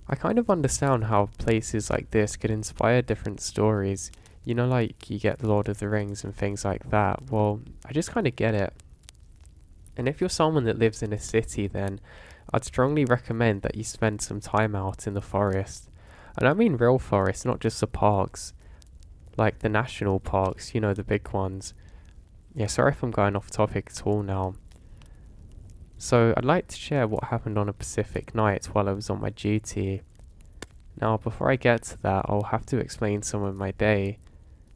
I kind of understand how places like this could inspire different stories. You know, like you get the Lord of the Rings and things like that. Well, I just kind of get it. And if you're someone that lives in a city, then I'd strongly recommend that you spend some time out in the forest. And I mean real forests, not just the parks, like the national parks, you know, the big ones. Yeah, sorry if I'm going off topic at all now. So I'd like to share what happened on a Pacific night while I was on my duty. Now before I get to that, I'll have to explain some of my day.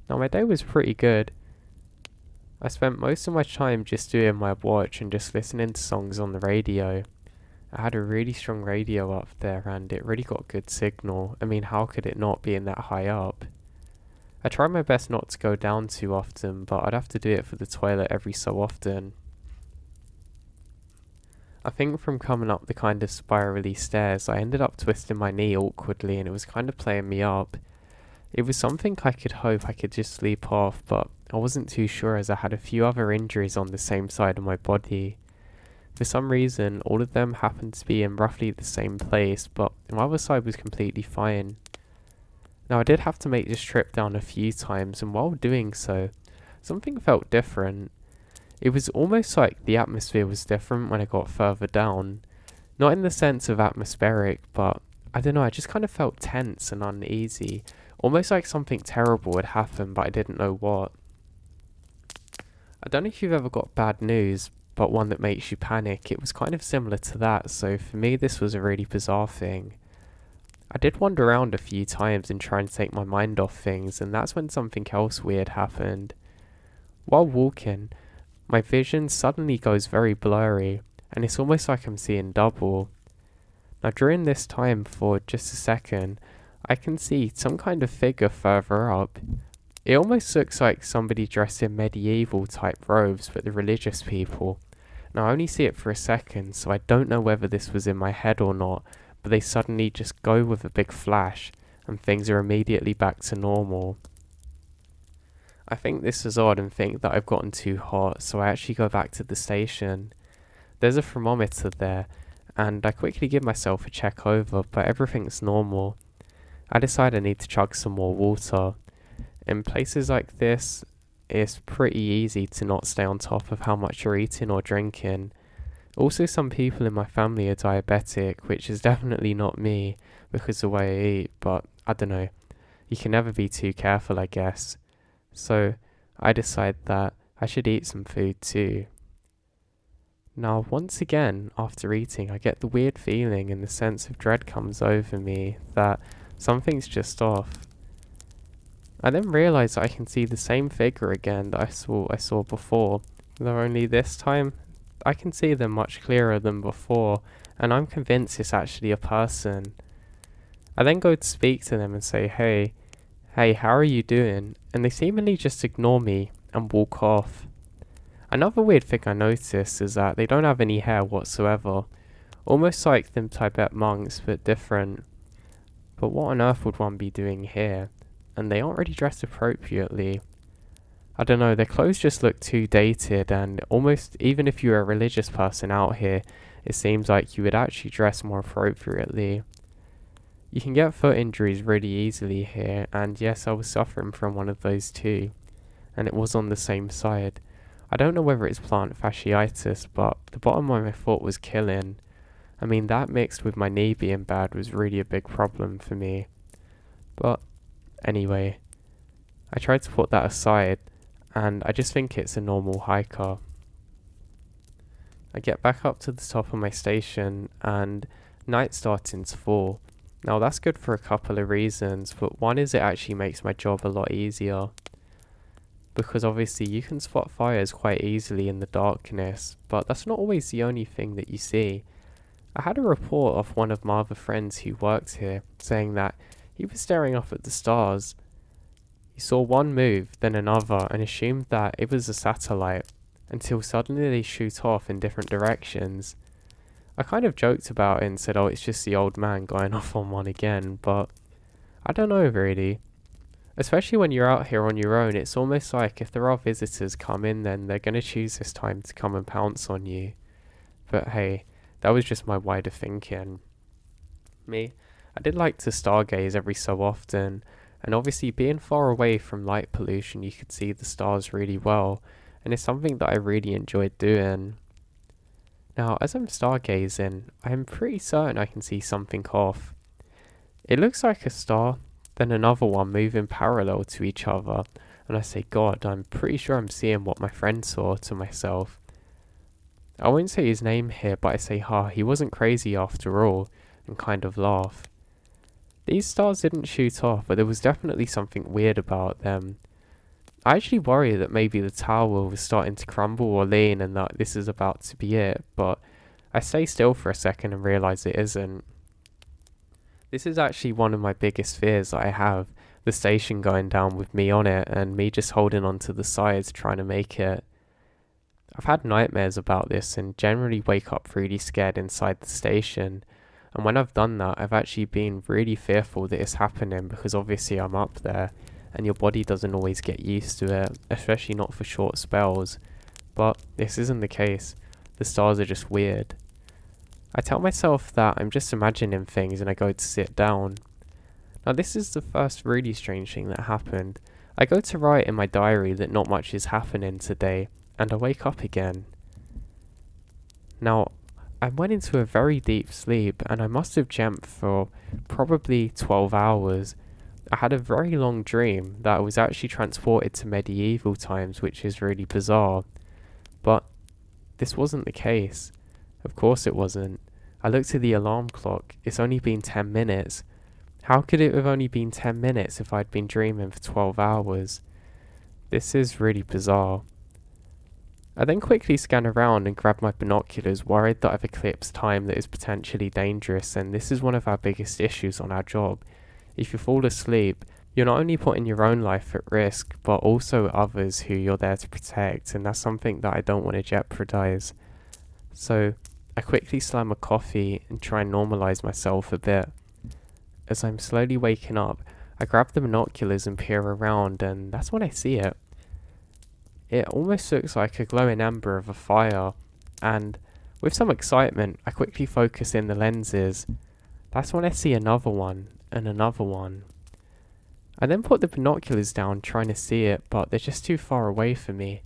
Now my day was pretty good. I spent most of my time just doing my watch and just listening to songs on the radio. I had a really strong radio up there, and it really got good signal. I mean, how could it not being that high up? I tried my best not to go down too often, but I'd have to do it for the toilet every so often. I think from coming up the kind of spirally stairs, I ended up twisting my knee awkwardly, and it was kind of playing me up. It was something I could hope I could just sleep off, but I wasn't too sure as I had a few other injuries on the same side of my body. For some reason, all of them happened to be in roughly the same place, but my other side was completely fine. Now I did have to make this trip down a few times, and while doing so, something felt different. It was almost like the atmosphere was different when I got further down. Not in the sense of atmospheric, but I don't know, I just kind of felt tense and uneasy. Almost like something terrible had happened, but I didn't know what. I don't know if you've ever got bad news, but one that makes you panic. It was kind of similar to that, so for me this was a really bizarre thing. I did wander around a few times and try and take my mind off things, and that's when something else weird happened. While walking, my vision suddenly goes very blurry, and it's almost like I'm seeing double. Now during this time, for just a second, I can see some kind of figure further up. It almost looks like somebody dressed in medieval type robes, but the religious people. Now I only see it for a second, so I don't know whether this was in my head or not, but they suddenly just go with a big flash, and things are immediately back to normal. I think this is odd and think that I've gotten too hot, so I actually go back to the station. There's a thermometer there, and I quickly give myself a check over, but everything's normal. I decide I need to chug some more water. In places like this, it's pretty easy to not stay on top of how much you're eating or drinking. Also, some people in my family are diabetic, which is definitely not me because of the way I eat, but I don't know. You can never be too careful, I guess. So I decide that I should eat some food too. Now, once again, after eating, I get the weird feeling and the sense of dread comes over me that something's just off. I then realise that I can see the same figure again that I saw before, though only this time I can see them much clearer than before, and I'm convinced it's actually a person. I then go to speak to them and say, hey, how are you doing? And they seemingly just ignore me and walk off. Another weird thing I noticed is that they don't have any hair whatsoever, almost like them Tibet monks, but different. But what on earth would one be doing here? And they aren't really dressed appropriately. I don't know, their clothes just look too dated, and almost even if you're a religious person out here, it seems like you would actually dress more appropriately. You can get foot injuries really easily here, and yes, I was suffering from one of those too, and it was on the same side. I don't know whether it's plantar fasciitis, but the bottom of my foot was killing. I mean, that mixed with my knee being bad was really a big problem for me. But anyway, I tried to put that aside, and I just think it's a normal hiker. I get back up to the top of my station, and night's starting to fall. Now that's good for a couple of reasons, but one is it actually makes my job a lot easier. Because obviously you can spot fires quite easily in the darkness, but that's not always the only thing that you see. I had a report of one of my other friends who worked here, saying that he was staring up at the stars. He saw one move, then another, and assumed that it was a satellite, until suddenly they shoot off in different directions. I kind of joked about it and said, oh, it's just the old man going off on one again, but I don't know really. Especially when you're out here on your own, it's almost like if there are visitors come in, then they're going to choose this time to come and pounce on you. But hey, that was just my wider thinking. Me, I did like to stargaze every so often, and obviously being far away from light pollution, you could see the stars really well, and it's something that I really enjoyed doing. Now, as I'm stargazing, I'm pretty certain I can see something off. It looks like a star, then another one moving parallel to each other, and I say, God, I'm pretty sure I'm seeing what my friend saw to myself. I won't say his name here, but I say, he wasn't crazy after all, and kind of laugh. These stars didn't shoot off, but there was definitely something weird about them. I actually worry that maybe the tower was starting to crumble or lean and that this is about to be it, but I stay still for a second and realise it isn't. This is actually one of my biggest fears that I have, the station going down with me on it and me just holding on to the sides trying to make it. I've had nightmares about this and generally wake up really scared inside the station, and when I've done that, I've actually been really fearful that it's happening because obviously I'm up there and your body doesn't always get used to it, especially not for short spells. But this isn't the case. The stars are just weird. I tell myself that I'm just imagining things and I go to sit down. Now this is the first really strange thing that happened. I go to write in my diary that not much is happening today, and I wake up again. Now, I went into a very deep sleep and I must have dreamt for probably 12 hours. I had a very long dream that I was actually transported to medieval times, which is really bizarre. But this wasn't the case. Of course it wasn't. I looked at the alarm clock. It's only been 10 minutes. How could it have only been 10 minutes if I'd been dreaming for 12 hours? This is really bizarre. I then quickly scan around and grab my binoculars, worried that I've eclipsed time that is potentially dangerous, and this is one of our biggest issues on our job. If you fall asleep, you're not only putting your own life at risk, but also others who you're there to protect, and that's something that I don't want to jeopardize. So I quickly slam a coffee and try and normalize myself a bit. As I'm slowly waking up, I grab the binoculars and peer around, and that's when I see it. It almost looks like a glowing ember of a fire, and with some excitement, I quickly focus in the lenses. That's when I see another one, and another one. I then put the binoculars down trying to see it, but they're just too far away for me.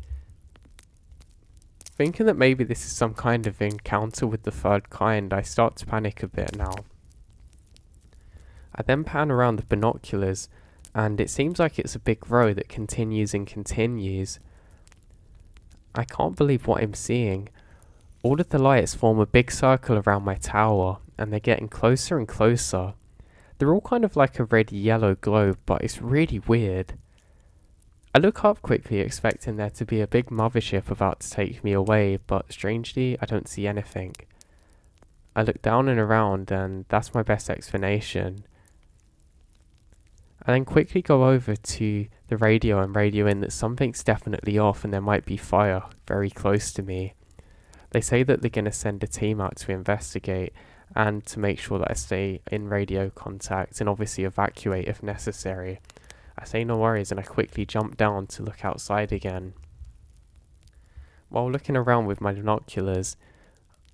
Thinking that maybe this is some kind of encounter with the third kind, I start to panic a bit now. I then pan around the binoculars, and it seems like it's a big row that continues and continues. I can't believe what I'm seeing. All of the lights form a big circle around my tower, and they're getting closer and closer. They're all kind of like a red-yellow glow, but it's really weird. I look up quickly, expecting there to be a big mothership about to take me away, but strangely, I don't see anything. I look down and around, and that's my best explanation. I then quickly go over to the radio and radio in that something's definitely off and there might be fire very close to me. They say that they're going to send a team out to investigate and to make sure that I stay in radio contact and obviously evacuate if necessary. I say no worries and I quickly jump down to look outside again. While looking around with my binoculars,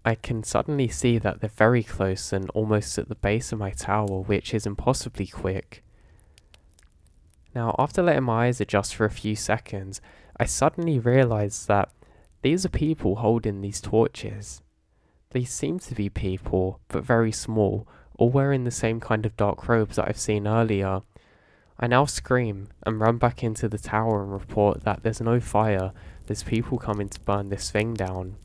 I can suddenly see that they're very close and almost at the base of my tower, which is impossibly quick. Now, after letting my eyes adjust for a few seconds, I suddenly realised that these are people holding these torches. They seem to be people, but very small, all wearing the same kind of dark robes that I've seen earlier. I now scream and run back into the tower and report that there's no fire, there's people coming to burn this thing down.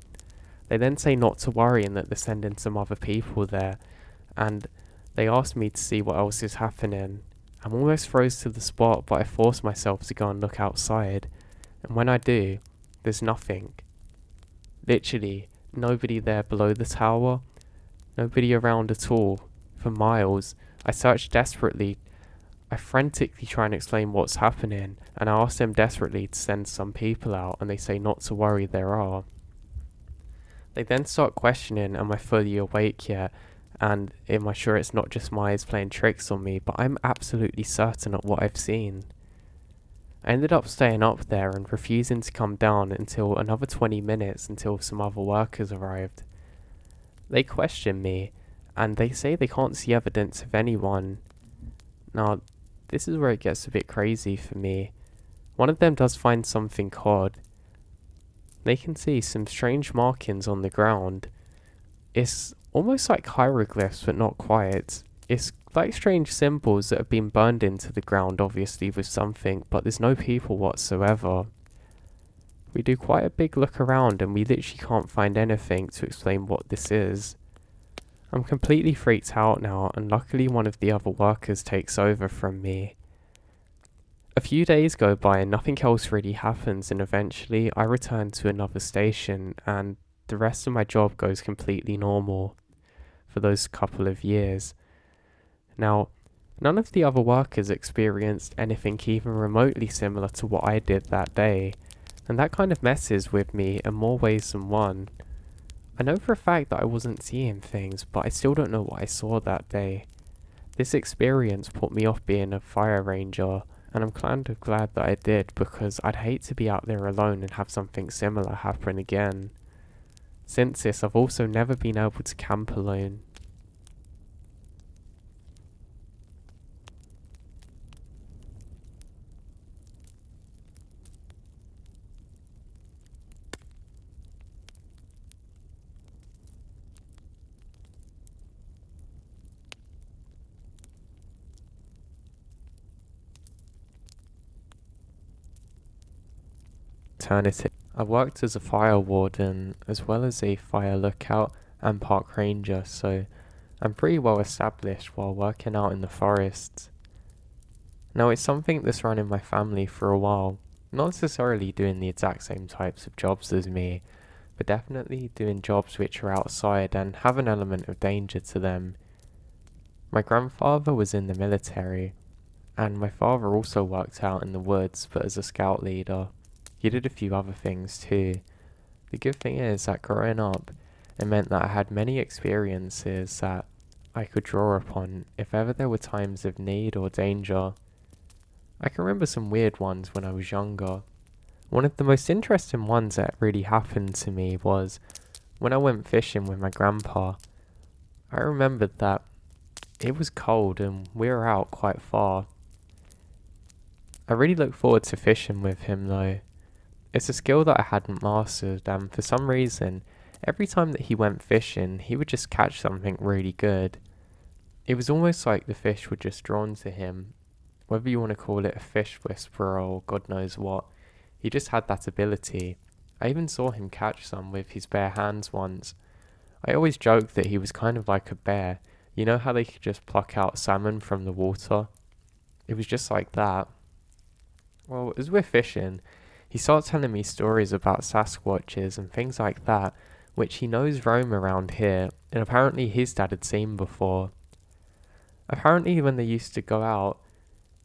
They then say not to worry and that they're sending some other people there, and they ask me to see what else is happening. I'm almost froze to the spot, but I force myself to go and look outside, and when I do, there's nothing. Literally, nobody there below the tower, nobody around at all, for miles. I search desperately, I frantically try and explain what's happening, and I ask them desperately to send some people out, and they say not to worry, there are. They then start questioning, am I fully awake yet? And am I sure it's not just my eyes playing tricks on me, but I'm absolutely certain of what I've seen. I ended up staying up there and refusing to come down until another 20 minutes until some other workers arrived. They question me, and they say they can't see evidence of anyone. Now, this is where it gets a bit crazy for me. One of them does find something odd. They can see some strange markings on the ground. It's almost like hieroglyphs, but not quite. It's like strange symbols that have been burned into the ground, obviously with something, but there's no people whatsoever. We do quite a big look around and we literally can't find anything to explain what this is. I'm completely freaked out now, and luckily one of the other workers takes over from me. A few days go by and nothing else really happens, and eventually I return to another station and the rest of my job goes completely normal for those couple of years. Now, none of the other workers experienced anything even remotely similar to what I did that day, and that kind of messes with me in more ways than one. I know for a fact that I wasn't seeing things, but I still don't know what I saw that day. This experience put me off being a fire ranger, and I'm kind of glad that I did, because I'd hate to be out there alone and have something similar happen again. Since this, I've also never been able to camp alone. alternative. I worked as a fire warden as well as a fire lookout and park ranger, so I'm pretty well established while working out in the forests. Now it's something that's run in my family for a while, not necessarily doing the exact same types of jobs as me, but definitely doing jobs which are outside and have an element of danger to them. My grandfather was in the military, and my father also worked out in the woods, but as a scout leader. He did a few other things too. The good thing is that growing up, it meant that I had many experiences that I could draw upon if ever there were times of need or danger. I can remember some weird ones when I was younger. One of the most interesting ones that really happened to me was when I went fishing with my grandpa. I remembered that it was cold and we were out quite far. I really look forward to fishing with him though. It's a skill that I hadn't mastered, and for some reason, every time that he went fishing, he would just catch something really good. It was almost like the fish were just drawn to him. Whether you want to call it a fish whisperer or God knows what, he just had that ability. I even saw him catch some with his bare hands once. I always joked that he was kind of like a bear. You know how they could just pluck out salmon from the water? It was just like that. Well, as we're fishing, he starts telling me stories about Sasquatches and things like that, which he knows roam around here, and apparently his dad had seen before. Apparently when they used to go out,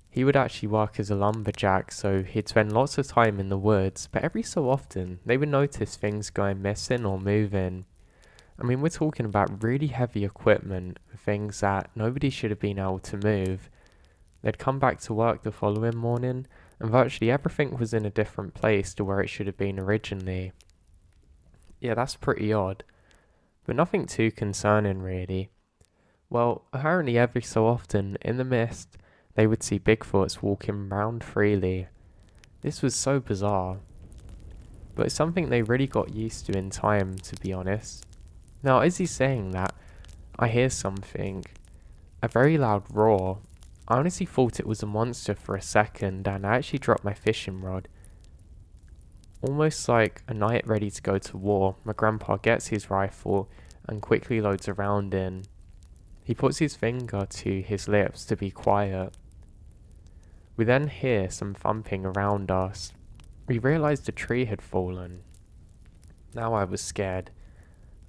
he would actually work as a lumberjack, so he'd spend lots of time in the woods, but every so often, they would notice things going missing or moving. I mean, we're talking about really heavy equipment, things that nobody should have been able to move. They'd come back to work the following morning, and virtually everything was in a different place to where it should have been originally. Yeah, that's pretty odd, but nothing too concerning really. Well, apparently every so often, in the mist, they would see Bigfoots walking around freely. This was so bizarre, but it's something they really got used to in time, to be honest. Now, as he's saying that, I hear something, a very loud roar. I honestly thought it was a monster for a second, and I actually dropped my fishing rod. Almost like a knight ready to go to war, my grandpa gets his rifle and quickly loads a round in. He puts his finger to his lips to be quiet. We then hear some thumping around us. We realised a tree had fallen. Now I was scared.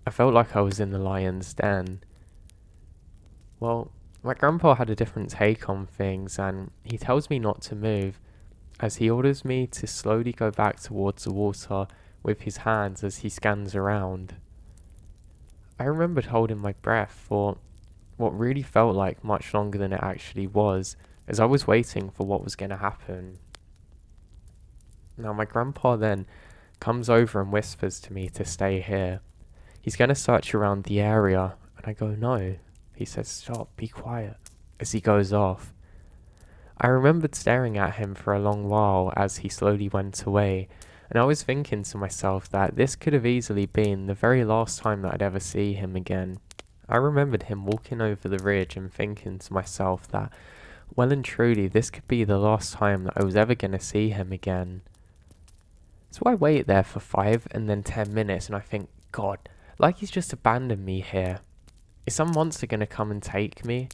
I felt like I was in the lion's den. Well, my grandpa had a different take on things, and he tells me not to move, as he orders me to slowly go back towards the water with his hands as he scans around. I remembered holding my breath for what really felt like much longer than it actually was, as I was waiting for what was going to happen. Now my grandpa then comes over and whispers to me to stay here. He's going to search around the area, and I go, no. He says, stop, be quiet, as he goes off. I remembered staring at him for a long while as he slowly went away, and I was thinking to myself that this could have easily been the very last time that I'd ever see him again. I remembered him walking over the ridge and thinking to myself that, well and truly, this could be the last time that I was ever going to see him again. So I wait there for 5 and then 10 minutes, and I think, God, like he's just abandoned me here. Is some monster going to come and take me?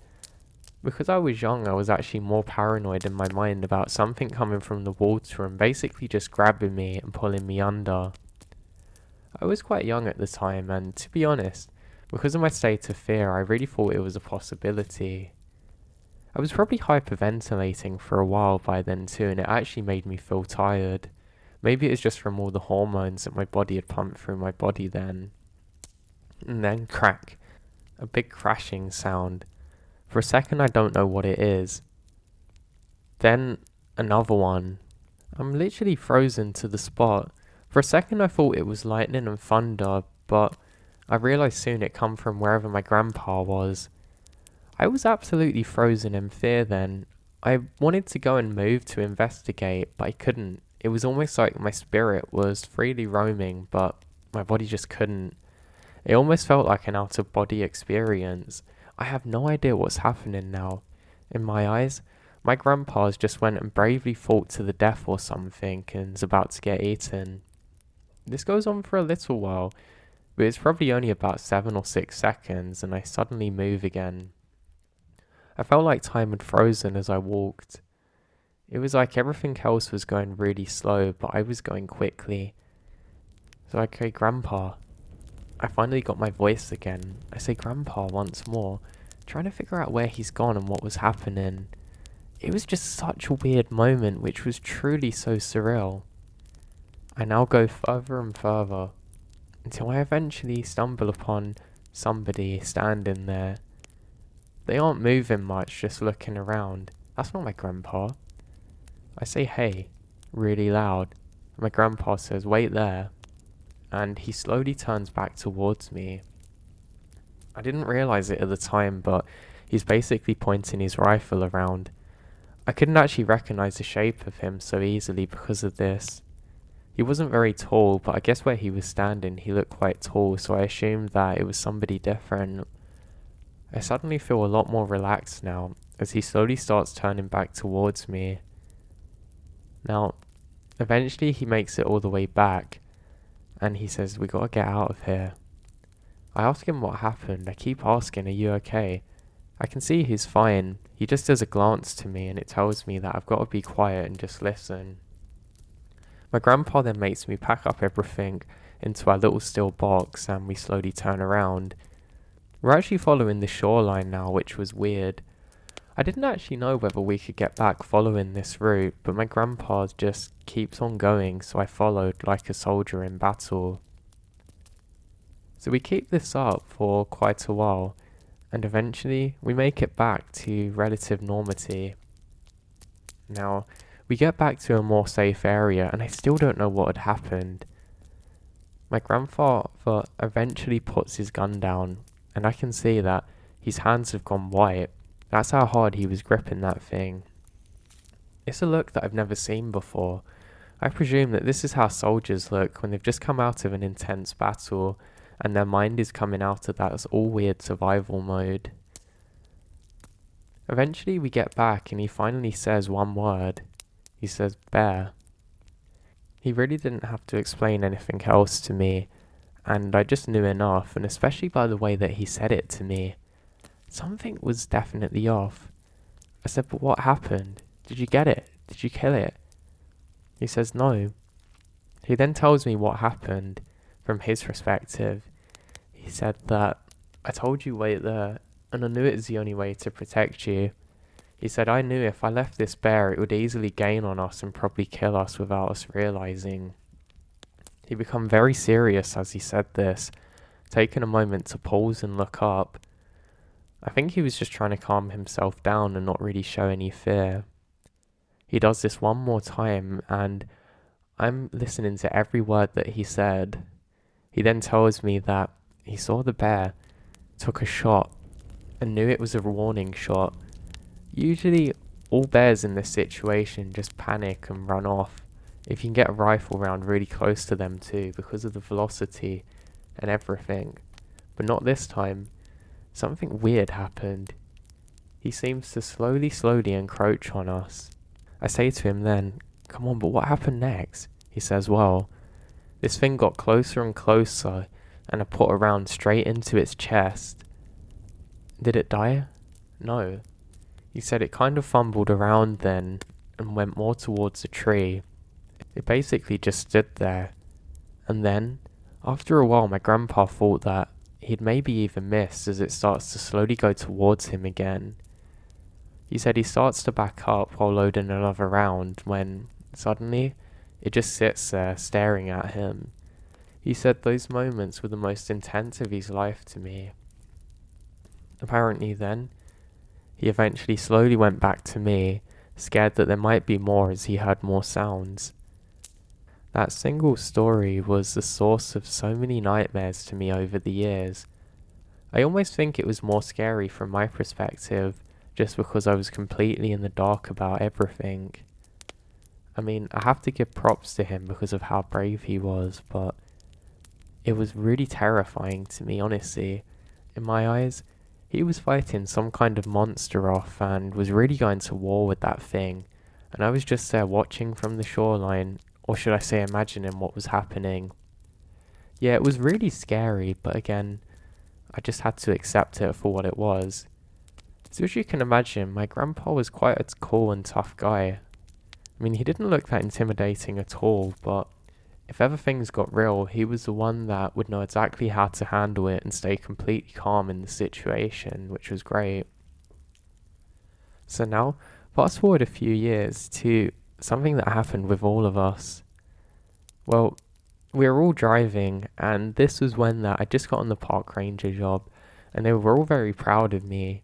Because I was young, I was actually more paranoid in my mind about something coming from the water and basically just grabbing me and pulling me under. I was quite young at the time, and to be honest, because of my state of fear, I really thought it was a possibility. I was probably hyperventilating for a while by then too, and it actually made me feel tired. Maybe it was just from all the hormones that my body had pumped through my body then. And then crack. A big crashing sound. For a second I don't know what it is. Then another one. I'm literally frozen to the spot. For a second I thought it was lightning and thunder, but I realised soon it come from wherever my grandpa was. I was absolutely frozen in fear then. I wanted to go and move to investigate, but I couldn't. It was almost like my spirit was freely roaming, but my body just couldn't. It almost felt like an out-of-body experience. I have no idea what's happening now. In my eyes, My grandpa's just went and bravely fought to the death or something and is about to get eaten. This goes on for a little while, but it's probably only about 7 or 6 seconds and I suddenly move again. I felt like time had frozen as I walked. It was like everything else was going really slow, but I was going quickly. So I say, Grandpa. I finally got my voice again. I say Grandpa once more, trying to figure out where he's gone and what was happening. It was just such a weird moment, which was truly so surreal. I now go further and further, until I eventually stumble upon somebody standing there. They aren't moving much, just looking around. That's not my grandpa. I say hey, really loud. My grandpa says, wait there. And he slowly turns back towards me. I didn't realise it at the time, but he's basically pointing his rifle around. I couldn't actually recognise the shape of him so easily because of this. He wasn't very tall, but I guess where he was standing he looked quite tall, so I assumed that it was somebody different. I suddenly feel a lot more relaxed now, as he slowly starts turning back towards me. Now, eventually he makes it all the way back, and he says, we gotta get out of here. I ask him what happened. I keep asking, are you okay? I can see he's fine. He just does a glance to me and it tells me that I've got to be quiet and just listen. My grandpa then makes me pack up everything into our little steel box and we slowly turn around. We're actually following the shoreline now, which was weird. I didn't actually know whether we could get back following this route, but my grandpa just keeps on going, so I followed like a soldier in battle. So we keep this up for quite a while, and eventually we make it back to relative normality. Now, we get back to a more safe area, and I still don't know what had happened. My grandfather eventually puts his gun down, and I can see that his hands have gone white. That's how hard he was gripping that thing. It's a look that I've never seen before. I presume that this is how soldiers look when they've just come out of an intense battle and their mind is coming out of that all weird survival mode. Eventually we get back and he finally says one word. He says, bear. He really didn't have to explain anything else to me, and I just knew enough, and especially by the way that he said it to me. Something was definitely off. I said, but what happened? Did you get it? Did you kill it? He says, no. He then tells me what happened from his perspective. He said that, I told you wait there, and I knew it was the only way to protect you. He said, I knew if I left this bear it would easily gain on us and probably kill us without us realising. He became very serious as he said this, taking a moment to pause and look up. I think he was just trying to calm himself down and not really show any fear. He does this one more time and I'm listening to every word that he said. He then tells me that he saw the bear, took a shot, and knew it was a warning shot. Usually, all bears in this situation just panic and run off. If you can get a rifle round really close to them too, because of the velocity and everything. But not this time. Something weird happened. He seems to slowly encroach on us. I say to him then, come on, but what happened next? He says, well, this thing got closer and closer, and I put a round straight into its chest. Did it die? No. He said it kind of fumbled around then, and went more towards a tree. It basically just stood there. And then, after a while, my grandpa thought that he'd maybe even missed as it starts to slowly go towards him again. He said he starts to back up while loading another round when, suddenly, it just sits there staring at him. He said those moments were the most intense of his life to me. Apparently then, he eventually slowly went back to me, scared that there might be more as he heard more sounds. That single story was the source of so many nightmares to me over the years. I almost think it was more scary from my perspective, just because I was completely in the dark about everything. I mean, I have to give props to him because of how brave he was, but it was really terrifying to me, honestly. In my eyes, He was fighting some kind of monster off and was really going to war with that thing, and I was just there watching from the shoreline, or should I say imagining what was happening. Yeah, it was really scary, but again, I just had to accept it for what it was. So as you can imagine, my grandpa was quite a cool and tough guy. I mean, he didn't look that intimidating at all, but if ever things got real, he was the one that would know exactly how to handle it and stay completely calm in the situation, which was great. So now, fast forward a few years to something that happened with all of us. Well, we were all driving, and this was when that I just got on the park ranger job, and they were all very proud of me.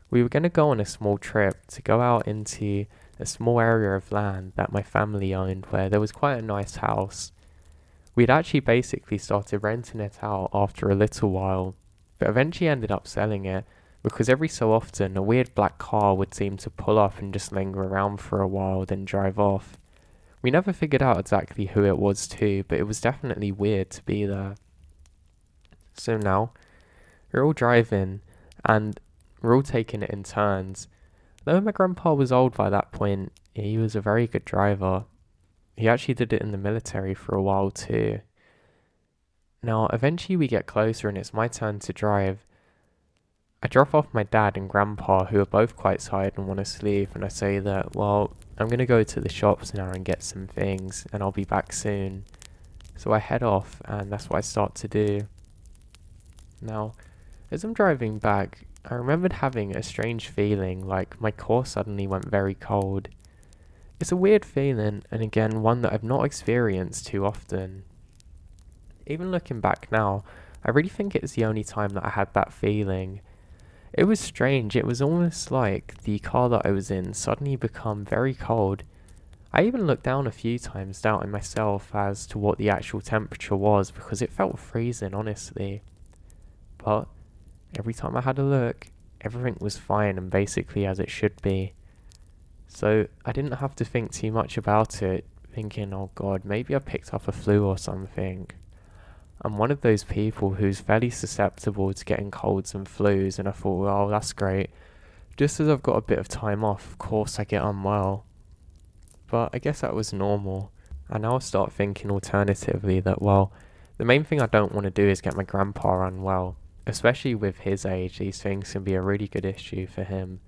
We were going to go on a small trip to go out into a small area of land that my family owned where there was quite a nice house. We'd actually basically started renting it out after a little while, but eventually ended up selling it because every so often a weird black car would seem to pull up and just linger around for a while, then drive off. We never figured out exactly who it was too, but it was definitely weird to be there. So now, we're all driving, and we're all taking it in turns. Though my grandpa was old by that point, he was a very good driver. He actually did it in the military for a while too. Now, eventually we get closer and it's my turn to drive. I drop off my dad and grandpa, who are both quite tired and want to sleep, and I say that, well, I'm going to go to the shops now and get some things, and I'll be back soon. So I head off, and that's what I start to do. Now, as I'm driving back, I remembered having a strange feeling, like my core suddenly went very cold. It's a weird feeling, and again, one that I've not experienced too often. Even looking back now, I really think it's the only time that I had that feeling. It was strange, it was almost like the car that I was in suddenly become very cold. I even looked down a few times, doubting myself as to what the actual temperature was, because it felt freezing, honestly. But every time I had a look, everything was fine and basically as it should be. So I didn't have to think too much about it, thinking, oh god, maybe I picked up a flu or something. I'm one of those people who's fairly susceptible to getting colds and flus, and I thought, well, that's great. Just as I've got a bit of time off, of course I get unwell. But I guess that was normal. And now I start thinking alternatively that, well, the main thing I don't want to do is get my grandpa unwell. Especially with his age, these things can be a really good issue for him,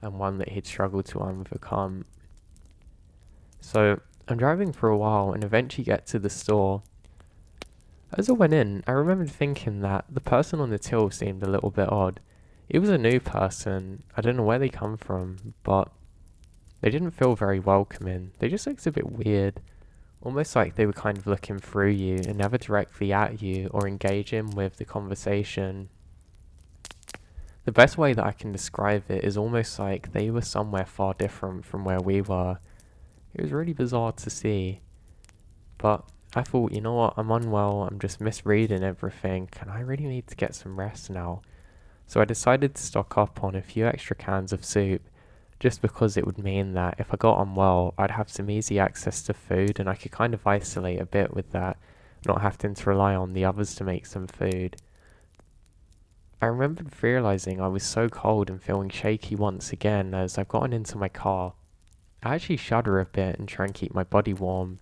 and one that he'd struggle to overcome. So I'm driving for a while and eventually get to the store. As I went in, I remembered thinking that the person on the till seemed a little bit odd. He was a new person, I don't know where they come from, but they didn't feel very welcoming. They just looked a bit weird, almost like they were kind of looking through you and never directly at you or engaging with the conversation. The best way that I can describe it is almost like they were somewhere far different from where we were. It was really bizarre to see, but I thought, you know what, I'm unwell, I'm just misreading everything, and I really need to get some rest now. So I decided to stock up on a few extra cans of soup, just because it would mean that if I got unwell, I'd have some easy access to food, and I could kind of isolate a bit with that, not having to rely on the others to make some food. I remembered realising I was so cold and feeling shaky once again as I've gotten into my car. I actually shudder a bit and try and keep my body warm.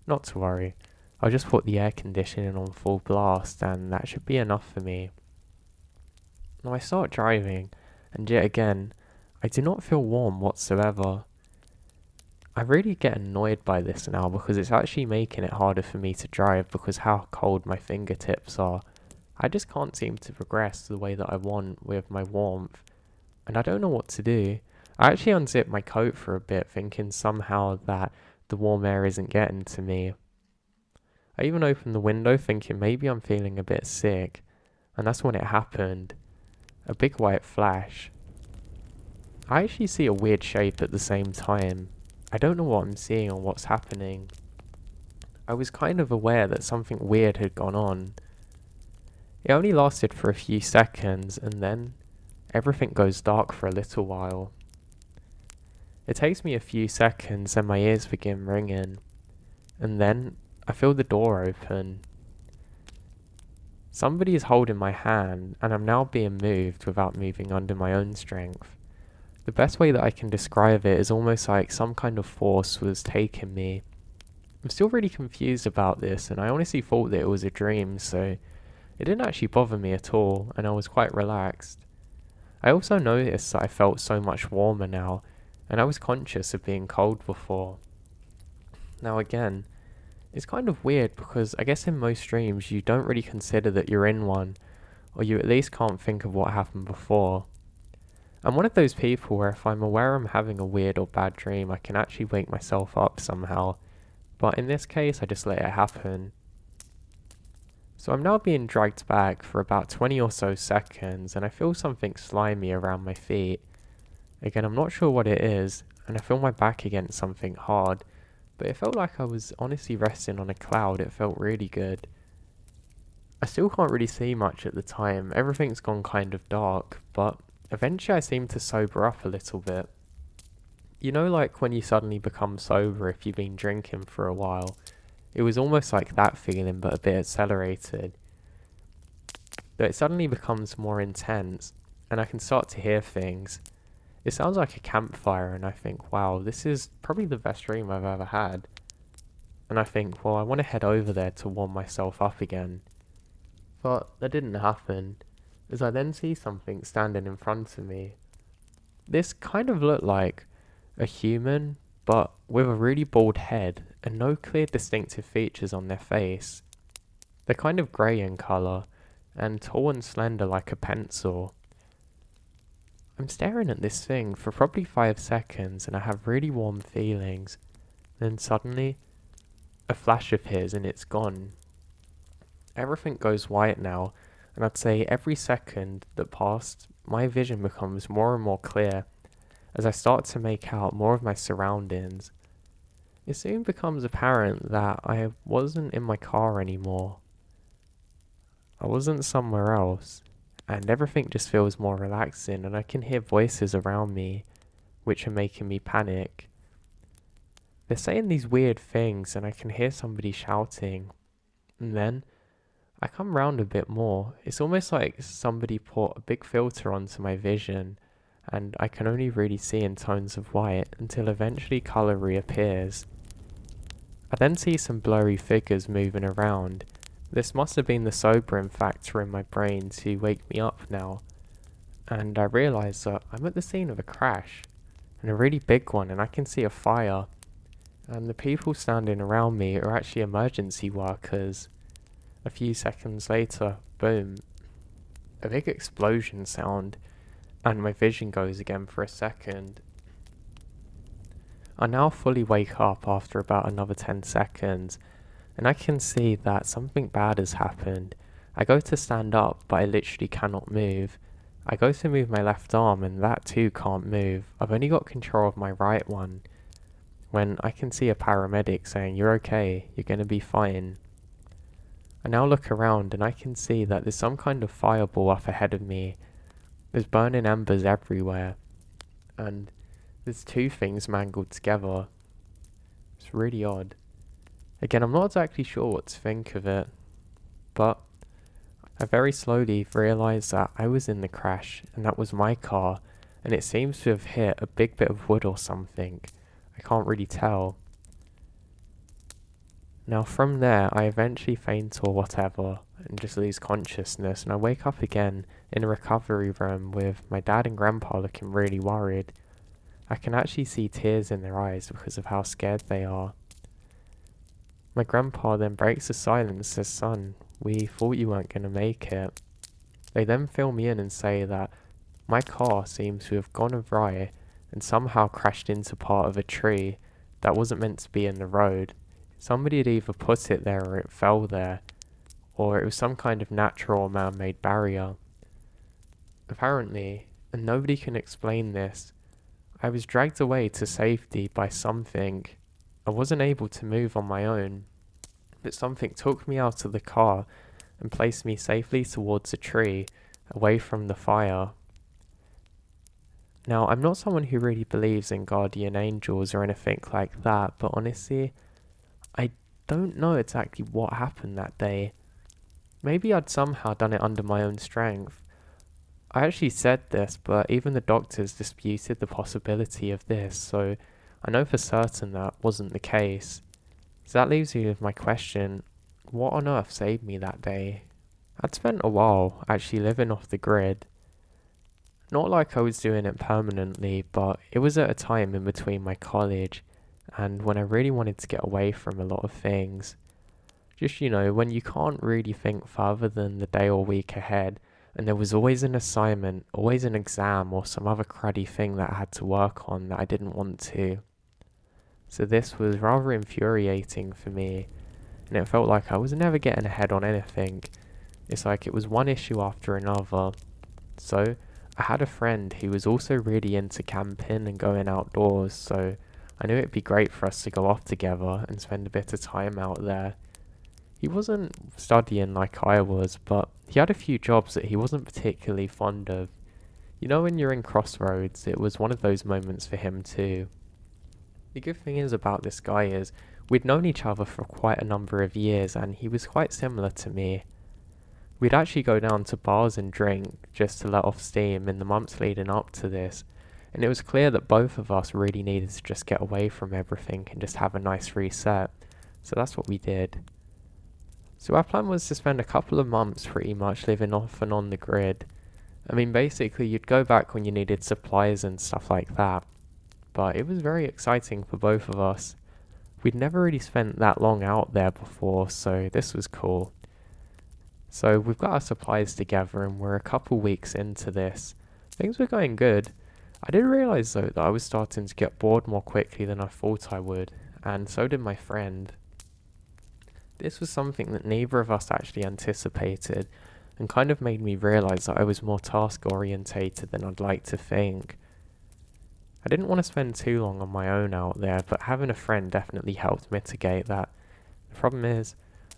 Not to worry, I'll just put the air conditioning on full blast and that should be enough for me. Now I start driving, and yet again, I do not feel warm whatsoever. I really get annoyed by this now because it's actually making it harder for me to drive because how cold my fingertips are. I just can't seem to progress the way that I want with my warmth, and I don't know what to do. I actually unzipped my coat for a bit, thinking somehow that the warm air isn't getting to me. I even opened the window thinking maybe I'm feeling a bit sick, and that's when it happened. A big white flash. I actually see a weird shape at the same time. I don't know what I'm seeing or what's happening. I was kind of aware that something weird had gone on. It only lasted for a few seconds, and then everything goes dark for a little while. It takes me a few seconds and my ears begin ringing, and then I feel the door open. Somebody is holding my hand, and I'm now being moved without moving under my own strength. The best way that I can describe it is almost like some kind of force was taking me. I'm still really confused about this, and I honestly thought that it was a dream, so it didn't actually bother me at all, and I was quite relaxed. I also noticed that I felt so much warmer now, and I was conscious of being cold before. Now again, it's kind of weird because I guess in most dreams you don't really consider that you're in one, or you at least can't think of what happened before. I'm one of those people where if I'm aware I'm having a weird or bad dream, I can actually wake myself up somehow, but in this case I just let it happen. So I'm now being dragged back for about 20 or so seconds, and I feel something slimy around my feet. Again, I'm not sure what it is, and I feel my back against something hard, but it felt like I was honestly resting on a cloud. It felt really good. I still can't really see much at the time, everything's gone kind of dark, but eventually I seem to sober up a little bit. You know, like when you suddenly become sober if you've been drinking for a while? It was almost like that feeling, but a bit accelerated. But it suddenly becomes more intense, and I can start to hear things. It sounds like a campfire, and I think, wow, this is probably the best dream I've ever had. And I think, well, I want to head over there to warm myself up again. But that didn't happen, as I then see something standing in front of me. This kind of looked like a human, but with a really bald head and no clear distinctive features on their face. They're kind of grey in colour, and tall and slender like a pencil. I'm staring at this thing for probably 5 seconds, and I have really warm feelings. Then suddenly, a flash appears and it's gone. Everything goes white now, and I'd say every second that passed, my vision becomes more and more clear as I start to make out more of my surroundings. It soon becomes apparent that I wasn't in my car anymore. I wasn't somewhere else, and everything just feels more relaxing, and I can hear voices around me, which are making me panic. They're saying these weird things, and I can hear somebody shouting. And then, I come round a bit more. It's almost like somebody put a big filter onto my vision, and I can only really see in tones of white until eventually colour reappears. I then see some blurry figures moving around. This must have been the sobering factor in my brain to wake me up now, and I realise that I'm at the scene of a crash, and a really big one, and I can see a fire, and the people standing around me are actually emergency workers. A few seconds later, boom, a big explosion sound, and my vision goes again for a second. I now fully wake up after about another 10 seconds, and I can see that something bad has happened. I go to stand up, but I literally cannot move. I go to move my left arm, and that too can't move. I've only got control of my right one, when I can see a paramedic saying, "You're okay, you're gonna be fine." I now look around, and I can see that there's some kind of fireball up ahead of me. There's burning embers everywhere, and there's two things mangled together. It's really odd. Again, I'm not exactly sure what to think of it, but I very slowly realised that I was in the crash, and that was my car, and it seems to have hit a big bit of wood or something. I can't really tell. Now from there, I eventually faint or whatever, and just lose consciousness, and I wake up again in a recovery room with my dad and grandpa looking really worried. I can actually see tears in their eyes because of how scared they are. My grandpa then breaks the silence and says, "Son, we thought you weren't going to make it." They then fill me in and say that my car seems to have gone awry and somehow crashed into part of a tree that wasn't meant to be in the road. Somebody had either put it there or it fell there, or it was some kind of natural or man-made barrier. Apparently, and nobody can explain this, I was dragged away to safety by something. I wasn't able to move on my own, but something took me out of the car and placed me safely towards a tree, away from the fire. Now, I'm not someone who really believes in guardian angels or anything like that, but honestly, I don't know exactly what happened that day. maybe I'd somehow done it under my own strength. I actually said this, but even the doctors disputed the possibility of this, so I know for certain that wasn't the case. So that leaves me with my question, what on earth saved me that day? I'd spent a while actually living off the grid. Not like I was doing it permanently, but it was at a time in between my college and when I really wanted to get away from a lot of things. Just, when you can't really think further than the day or week ahead, and there was always an assignment, always an exam, or some other cruddy thing that I had to work on that I didn't want to. So this was rather infuriating for me, and it felt like I was never getting ahead on anything. It's like it was one issue after another. So I had a friend who was also really into camping and going outdoors, so I knew it'd be great for us to go off together and spend a bit of time out there. He wasn't studying like I was, but he had a few jobs that he wasn't particularly fond of. When you're in crossroads, it was one of those moments for him too. The good thing is about this guy is, we'd known each other for quite a number of years and he was quite similar to me. We'd actually go down to bars and drink just to let off steam in the months leading up to this, and it was clear that both of us really needed to just get away from everything and just have a nice reset, so that's what we did. So our plan was to spend a couple of months pretty much living off and on the grid. I mean, basically you'd go back when you needed supplies and stuff like that, but it was very exciting for both of us. We'd never really spent that long out there before, so this was cool. So we've got our supplies together and we're a couple weeks into this. Things were going good. I did realise though that I was starting to get bored more quickly than I thought I would, and so did my friend. This was something that neither of us actually anticipated, and kind of made me realise that I was more task orientated than I'd like to think. I didn't want to spend too long on my own out there, but having a friend definitely helped mitigate that. The problem is,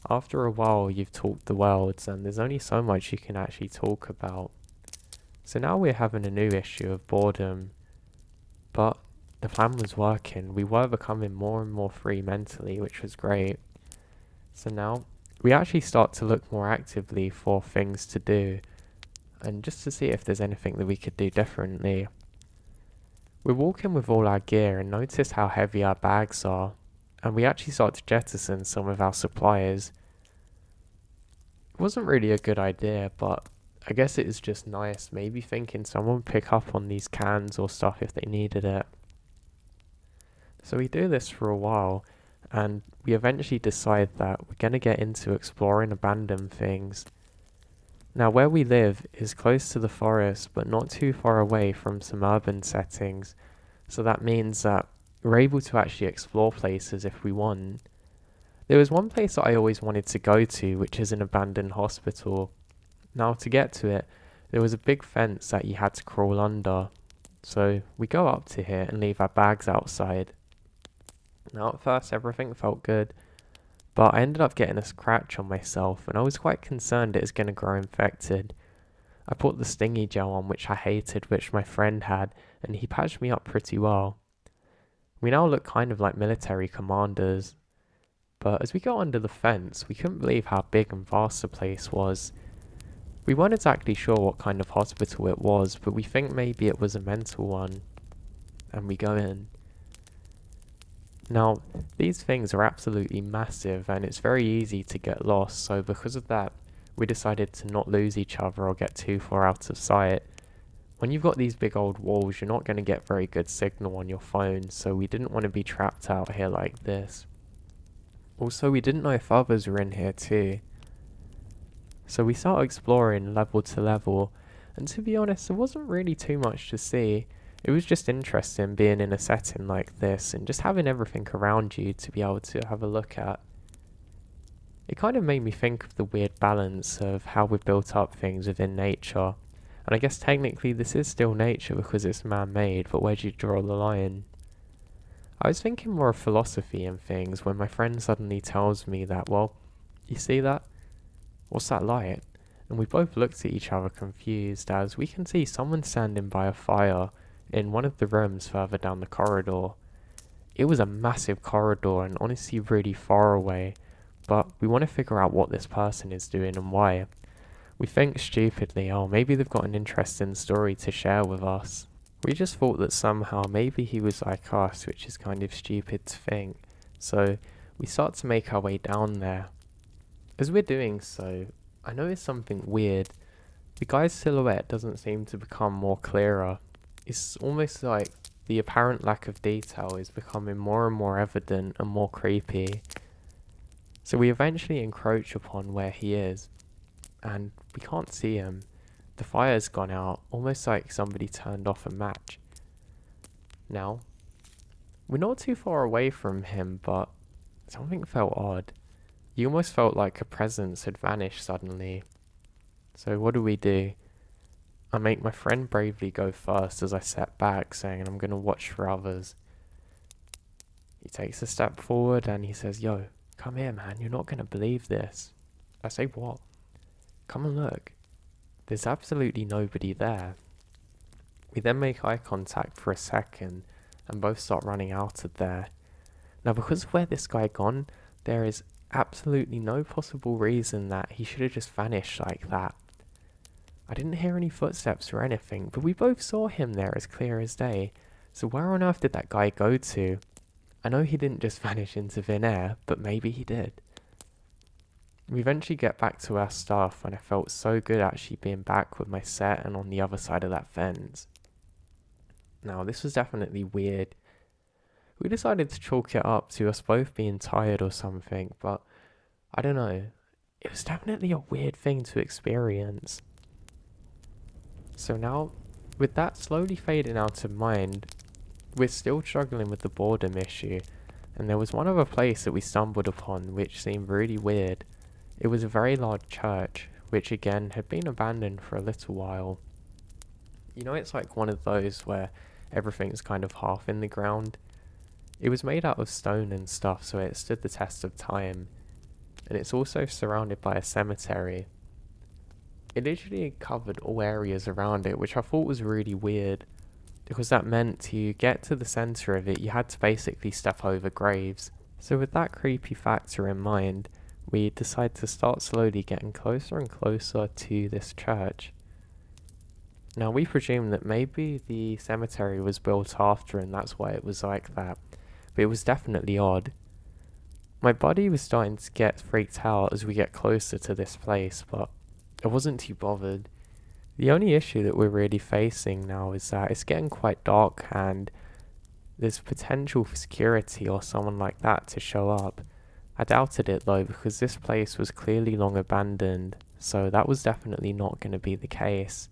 after a while you've talked the worlds and there's only so much you can actually talk about. So now we're having a new issue of boredom, but the plan was working. We were becoming more and more free mentally, which was great. So now we actually start to look more actively for things to do, and just to see if there's anything that we could do differently. We're walking with all our gear and notice how heavy our bags are, and we actually start to jettison some of our supplies. It wasn't really a good idea, but I guess it is just nice, maybe thinking someone would pick up on these cans or stuff if they needed it. So we do this for a while, and we eventually decide that we're going to get into exploring abandoned things. Now where we live is close to the forest, but not too far away from some urban settings, so that means that we're able to actually explore places if we want. There was one place that I always wanted to go to, which is an abandoned hospital. Now to get to it, there was a big fence that you had to crawl under, so we go up to here and leave our bags outside. Now at first everything felt good, but I ended up getting a scratch on myself and I was quite concerned it was going to grow infected. I put the stingy gel on, which I hated, which my friend had, and he patched me up pretty well. We now look kind of like military commanders, but as we got under the fence we couldn't believe how big and vast the place was. We weren't exactly sure what kind of hospital it was, but we think maybe it was a mental one, and we go in. Now, these things are absolutely massive and it's very easy to get lost, so because of that, we decided to not lose each other or get too far out of sight. When you've got these big old walls, you're not going to get very good signal on your phone, so we didn't want to be trapped out here like this. Also, we didn't know if others were in here too. So we started exploring level to level, and to be honest, there wasn't really too much to see. It was just interesting being in a setting like this and just having everything around you to be able to have a look at. It kind of made me think of the weird balance of how we've built up things within nature. And I guess technically this is still nature because it's man-made, but where do you draw the line? I was thinking more of philosophy and things when my friend suddenly tells me that, well, you see that? What's that light? And we both looked at each other confused as we can see someone standing by a fire in one of the rooms further down the corridor. It was a massive corridor and honestly really far away, but we want to figure out what this person is doing and why. We think stupidly, oh, maybe they've got an interesting story to share with us. We just thought that somehow maybe he was like us, which is kind of stupid to think. So we start to make our way down there. As we're doing so, I noticed something weird. The guy's silhouette doesn't seem to become more clearer. It's almost like the apparent lack of detail is becoming more and more evident and more creepy. So we eventually encroach upon where he is, and we can't see him. The fire's gone out, almost like somebody turned off a match. Now, we're not too far away from him, but something felt odd. You almost felt like a presence had vanished suddenly. So what do? I make my friend bravely go first as I step back, saying I'm going to watch for others. He takes a step forward and he says, "Yo, come here, man, you're not going to believe this." I say, "What?" "Come and look." There's absolutely nobody there. We then make eye contact for a second and both start running out of there. Now, because of where this guy gone, there is absolutely no possible reason that he should have just vanished like that. I didn't hear any footsteps or anything, but we both saw him there as clear as day. So where on earth did that guy go to? I know he didn't just vanish into thin air, but maybe he did. We eventually get back to our stuff, and I felt so good actually being back with my set and on the other side of that fence. Now, this was definitely weird. We decided to chalk it up to us both being tired or something, but I don't know. It was definitely a weird thing to experience. So now, with that slowly fading out of mind, we're still struggling with the boredom issue, and there was one other place that we stumbled upon which seemed really weird. It was a very large church, which again had been abandoned for a little while. You know, it's like one of those where everything's kind of half in the ground. It was made out of stone and stuff, so it stood the test of time, and it's also surrounded by a cemetery. It literally covered all areas around it, which I thought was really weird, because that meant to get to the centre of it, you had to basically step over graves. So with that creepy factor in mind, we decided to start slowly getting closer and closer to this church. Now, we presume that maybe the cemetery was built after and that's why it was like that, but it was definitely odd. My body was starting to get freaked out as we get closer to this place, but I wasn't too bothered. The only issue that we're really facing now is that it's getting quite dark and there's potential for security or someone like that to show up. I doubted it though, because this place was clearly long abandoned, so that was definitely not going to be the case.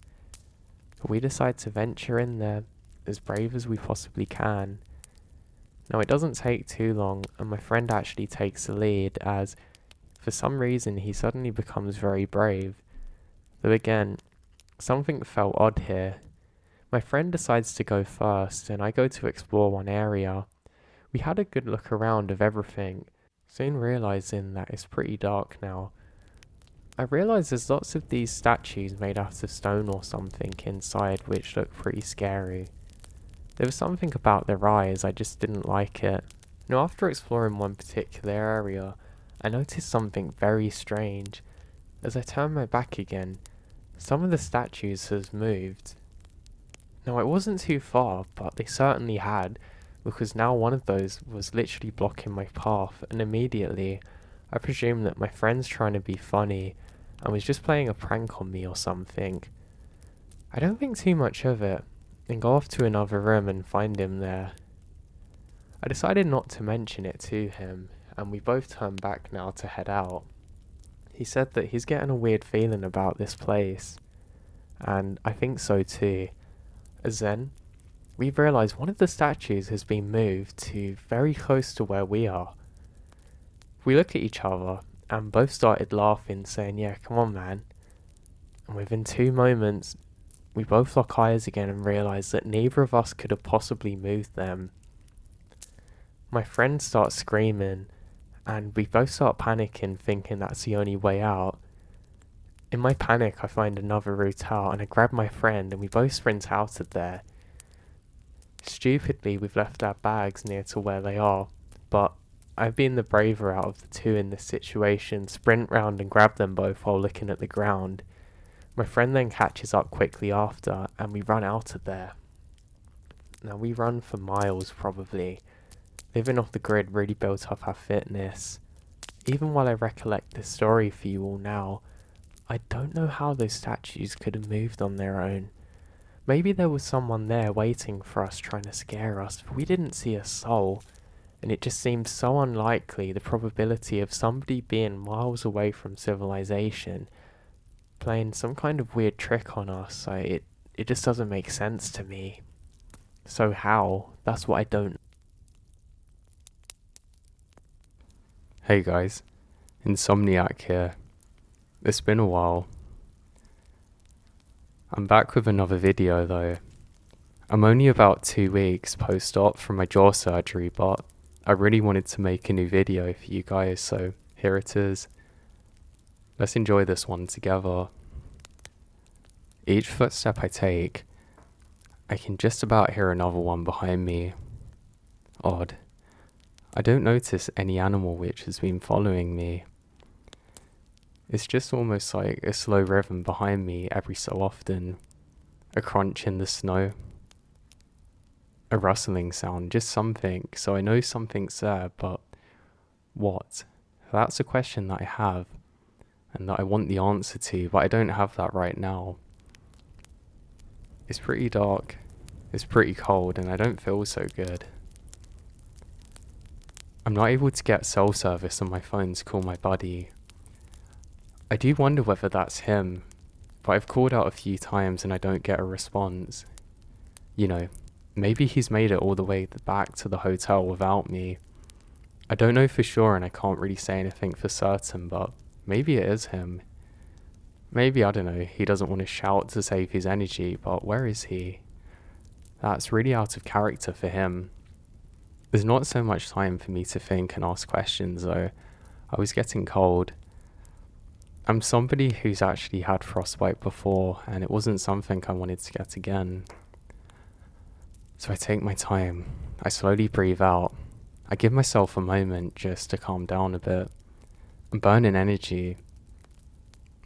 But we decide to venture in there, as brave as we possibly can. Now, it doesn't take too long, and my friend actually takes the lead, as for some reason he suddenly becomes very brave. Though again, something felt odd here. My friend decides to go first, and I go to explore one area. We had a good look around of everything, soon realising that it's pretty dark now. I realise there's lots of these statues made out of stone or something inside, which look pretty scary. There was something about their eyes, I just didn't like it. Now, after exploring one particular area, I noticed something very strange. As I turned my back again, some of the statues has moved. Now, it wasn't too far, but they certainly had, because now one of those was literally blocking my path, and immediately I presumed that my friend's trying to be funny and was just playing a prank on me or something. I don't think too much of it, and go off to another room and find him there. I decided not to mention it to him, and we both turned back now to head out. He said that he's getting a weird feeling about this place, and I think so too. As then, we realised one of the statues has been moved to very close to where we are. We look at each other, and both started laughing, saying, "Yeah, come on, man." And within 2 moments, we both lock eyes again and realise that neither of us could have possibly moved them. My friend starts screaming, and we both start panicking, thinking that's the only way out. In my panic, I find another route out, and I grab my friend, and we both sprint out of there. Stupidly, we've left our bags near to where they are, but I've been the braver out of the two in this situation, sprint round and grab them both while looking at the ground. My friend then catches up quickly after, and we run out of there. Now we run for miles probably. Living off the grid really built up our fitness. Even while I recollect this story for you all now, I don't know how those statues could have moved on their own. Maybe there was someone there waiting for us trying to scare us, but we didn't see a soul. And it just seems so unlikely, the probability of somebody being miles away from civilization, playing some kind of weird trick on us. It just doesn't make sense to me. So how? That's what I don't. Hey guys, Insomniac here. It's been a while. I'm back with another video though. I'm only about 2 weeks post-op from my jaw surgery, but I really wanted to make a new video for you guys, so here it is. Let's enjoy this one together. Each footstep I take, I can just about hear another one behind me. Odd. I don't notice any animal which has been following me. It's just almost like a slow rhythm behind me every so often. A crunch in the snow. A rustling sound, just something, so I know something's there, but what? That's a question that I have, and that I want the answer to, but I don't have that right now. It's pretty dark, it's pretty cold, and I don't feel so good. I'm not able to get cell service on my phone to call my buddy. I do wonder whether that's him, but I've called out a few times and I don't get a response. You know, maybe he's made it all the way back to the hotel without me. I don't know for sure and I can't really say anything for certain, but maybe it is him. Maybe, I don't know, he doesn't want to shout to save his energy, but where is he? That's really out of character for him. There's not so much time for me to think and ask questions though. I was getting cold. I'm somebody who's actually had frostbite before, and it wasn't something I wanted to get again. So I take my time. I slowly breathe out. I give myself a moment just to calm down a bit. I'm burning energy.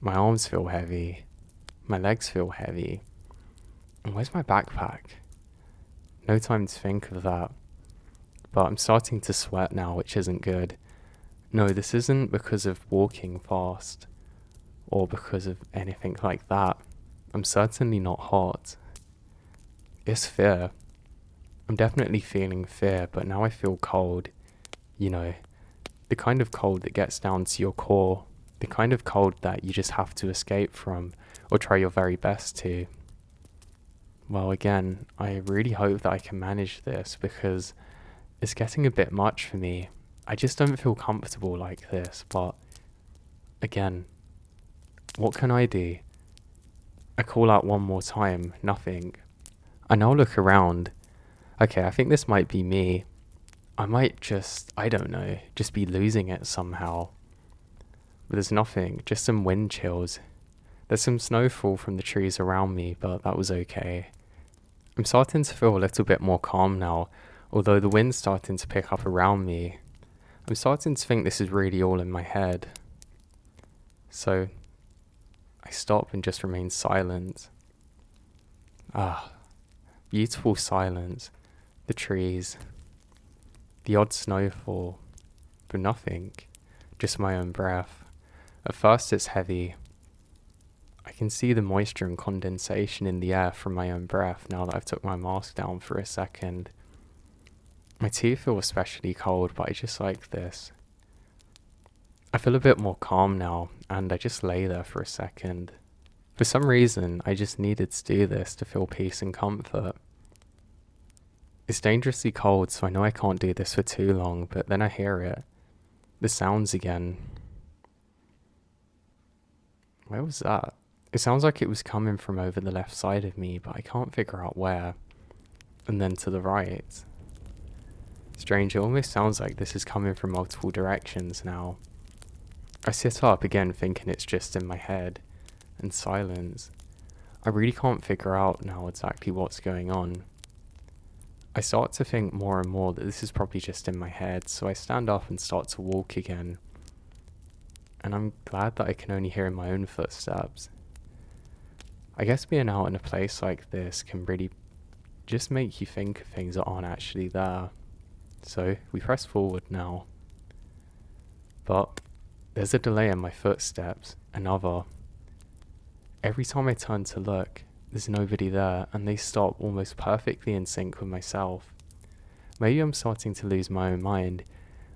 My arms feel heavy. My legs feel heavy. And where's my backpack? No time to think of that. But I'm starting to sweat now, which isn't good. No, this isn't because of walking fast, or because of anything like that. I'm certainly not hot. It's fear. I'm definitely feeling fear, but now I feel cold. You know, the kind of cold that gets down to your core. The kind of cold that you just have to escape from, or try your very best to. Well, again, I really hope that I can manage this, because it's getting a bit much for me. I just don't feel comfortable like this, but again, what can I do? I call out one more time, nothing. I now look around. Okay, I think this might be me. I might just, I don't know, just be losing it somehow. But there's nothing, just some wind chills. There's some snowfall from the trees around me, but that was okay. I'm starting to feel a little bit more calm now, although the wind's starting to pick up around me. I'm starting to think this is really all in my head. So, I stop and just remain silent. Beautiful silence. The trees. The odd snowfall. But nothing. Just my own breath. At first it's heavy. I can see the moisture and condensation in the air from my own breath now that I've took my mask down for a second. My teeth feel especially cold, but I just like this. I feel a bit more calm now, and I just lay there for a second. For some reason, I just needed to do this to feel peace and comfort. It's dangerously cold, so I know I can't do this for too long, but then I hear it. The sounds again. Where was that? It sounds like it was coming from over the left side of me, but I can't figure out where. And then to the right. Strange, it almost sounds like this is coming from multiple directions now. I sit up again thinking it's just in my head. And silence. I really can't figure out now exactly what's going on. I start to think more and more that this is probably just in my head, so I stand up and start to walk again. And I'm glad that I can only hear my own footsteps. I guess being out in a place like this can really just make you think of things that aren't actually there. So we press forward now. But there's a delay in my footsteps, another. Every time I turn to look, there's nobody there, and they stop almost perfectly in sync with myself. Maybe I'm starting to lose my own mind.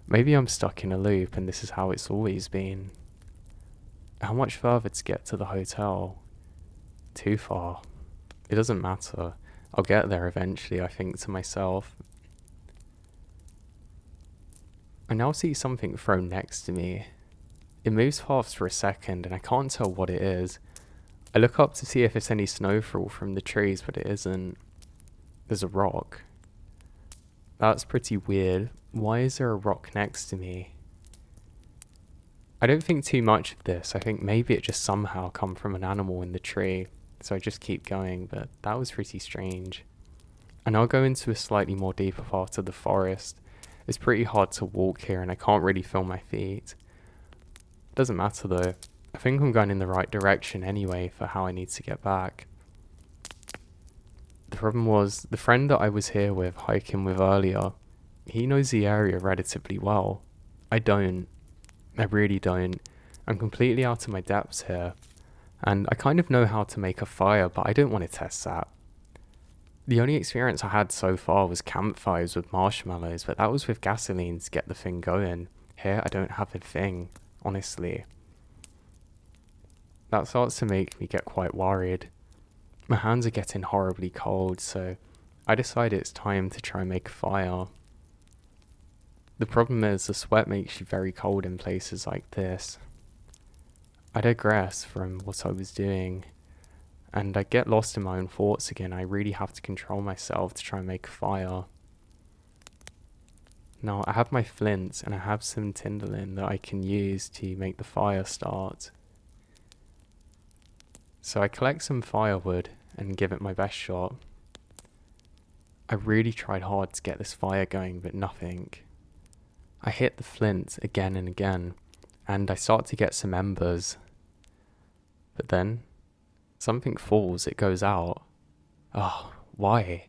Maybe I'm stuck in a loop and this is how it's always been. How much further to get to the hotel? Too far. It doesn't matter. I'll get there eventually, I think to myself. I now see something thrown next to me. It moves fast for a second and I can't tell what it is. I look up to see if it's any snowfall from the trees, but it isn't. There's a rock. That's pretty weird. Why is there a rock next to me? I don't think too much of this. I think maybe it just somehow come from an animal in the tree. So I just keep going, but that was pretty strange. And I'll go into a slightly more deeper part of the forest. It's pretty hard to walk here and I can't really feel my feet. Doesn't matter though. I think I'm going in the right direction anyway for how I need to get back. The problem was, the friend that I was here with, hiking with earlier, he knows the area relatively well. I don't. I really don't. I'm completely out of my depths here. And I kind of know how to make a fire, but I don't want to test that. The only experience I had so far was campfires with marshmallows, but that was with gasoline to get the thing going. Here, I don't have a thing, honestly. That starts to make me get quite worried. My hands are getting horribly cold, so I decide it's time to try and make a fire. The problem is the sweat makes you very cold in places like this. I digress from what I was doing, and I get lost in my own thoughts again. I really have to control myself to try and make a fire. Now, I have my flint and I have some kindling that I can use to make the fire start. So I collect some firewood and give it my best shot. I really tried hard to get this fire going, but nothing. I hit the flint again and again, and I start to get some embers. But then, something falls, it goes out. Oh, why?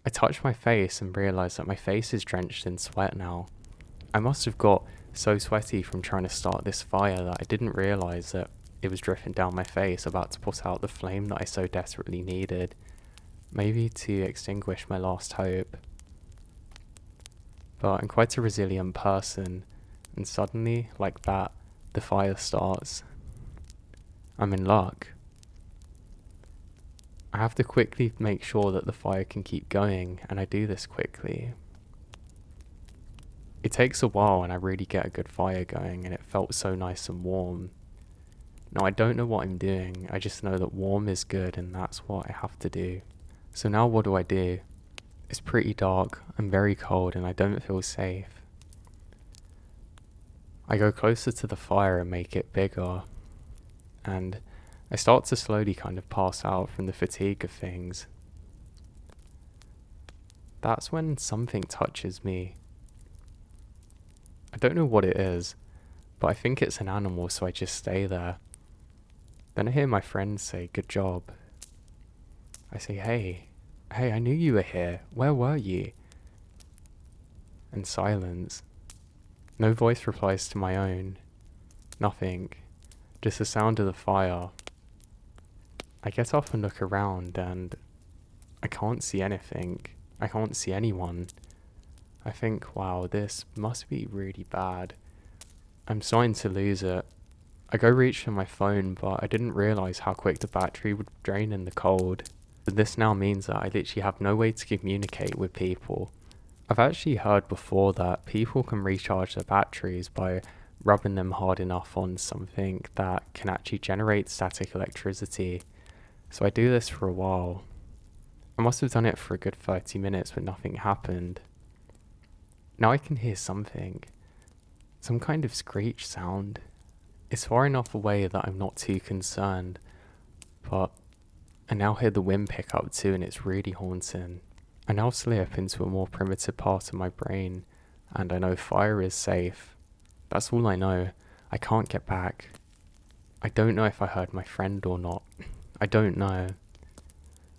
I touch my face and realise that my face is drenched in sweat now. I must have got so sweaty from trying to start this fire that I didn't realise that it was dripping down my face, about to put out the flame that I so desperately needed. Maybe to extinguish my last hope. But I'm quite a resilient person, and suddenly, like that, the fire starts. I'm in luck. I have to quickly make sure that the fire can keep going, and I do this quickly. It takes a while and I really get a good fire going, and it felt so nice and warm. Now I don't know what I'm doing, I just know that warm is good and that's what I have to do. So now what do I do? It's pretty dark, I'm very cold and I don't feel safe. I go closer to the fire and make it bigger, and I start to slowly kind of pass out from the fatigue of things. That's when something touches me. I don't know what it is, but I think it's an animal, so I just stay there. Then I hear my friend say, "Good job." I say, hey, I knew you were here. Where were you? And silence. No voice replies to my own. Nothing. Just the sound of the fire. I get up and look around and I can't see anything. I can't see anyone. I think, wow, this must be really bad. I'm starting to lose it. I go reach for my phone, but I didn't realise how quick the battery would drain in the cold. This now means that I literally have no way to communicate with people. I've actually heard before that people can recharge their batteries by rubbing them hard enough on something that can actually generate static electricity. So I do this for a while. I must have done it for a good 30 minutes, but nothing happened. Now I can hear something. Some kind of screech sound. It's far enough away that I'm not too concerned, but I now hear the wind pick up too, and it's really haunting. I now slip into a more primitive part of my brain, and I know fire is safe. That's all I know. I can't get back. I don't know if I heard my friend or not. I don't know.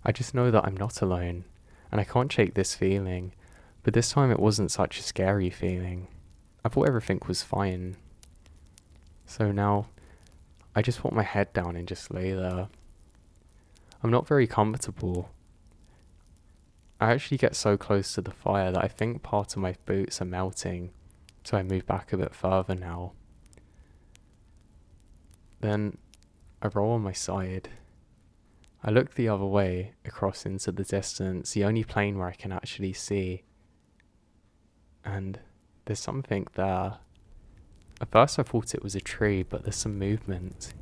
I just know that I'm not alone, and I can't shake this feeling, but this time it wasn't such a scary feeling. I thought everything was fine. So now, I just put my head down and just lay there. I'm not very comfortable. I actually get so close to the fire that I think part of my boots are melting, so I move back a bit further now. Then I roll on my side. I look the other way, across into the distance, the only plane where I can actually see. And there's something there. At first I thought it was a tree, but there's some movement.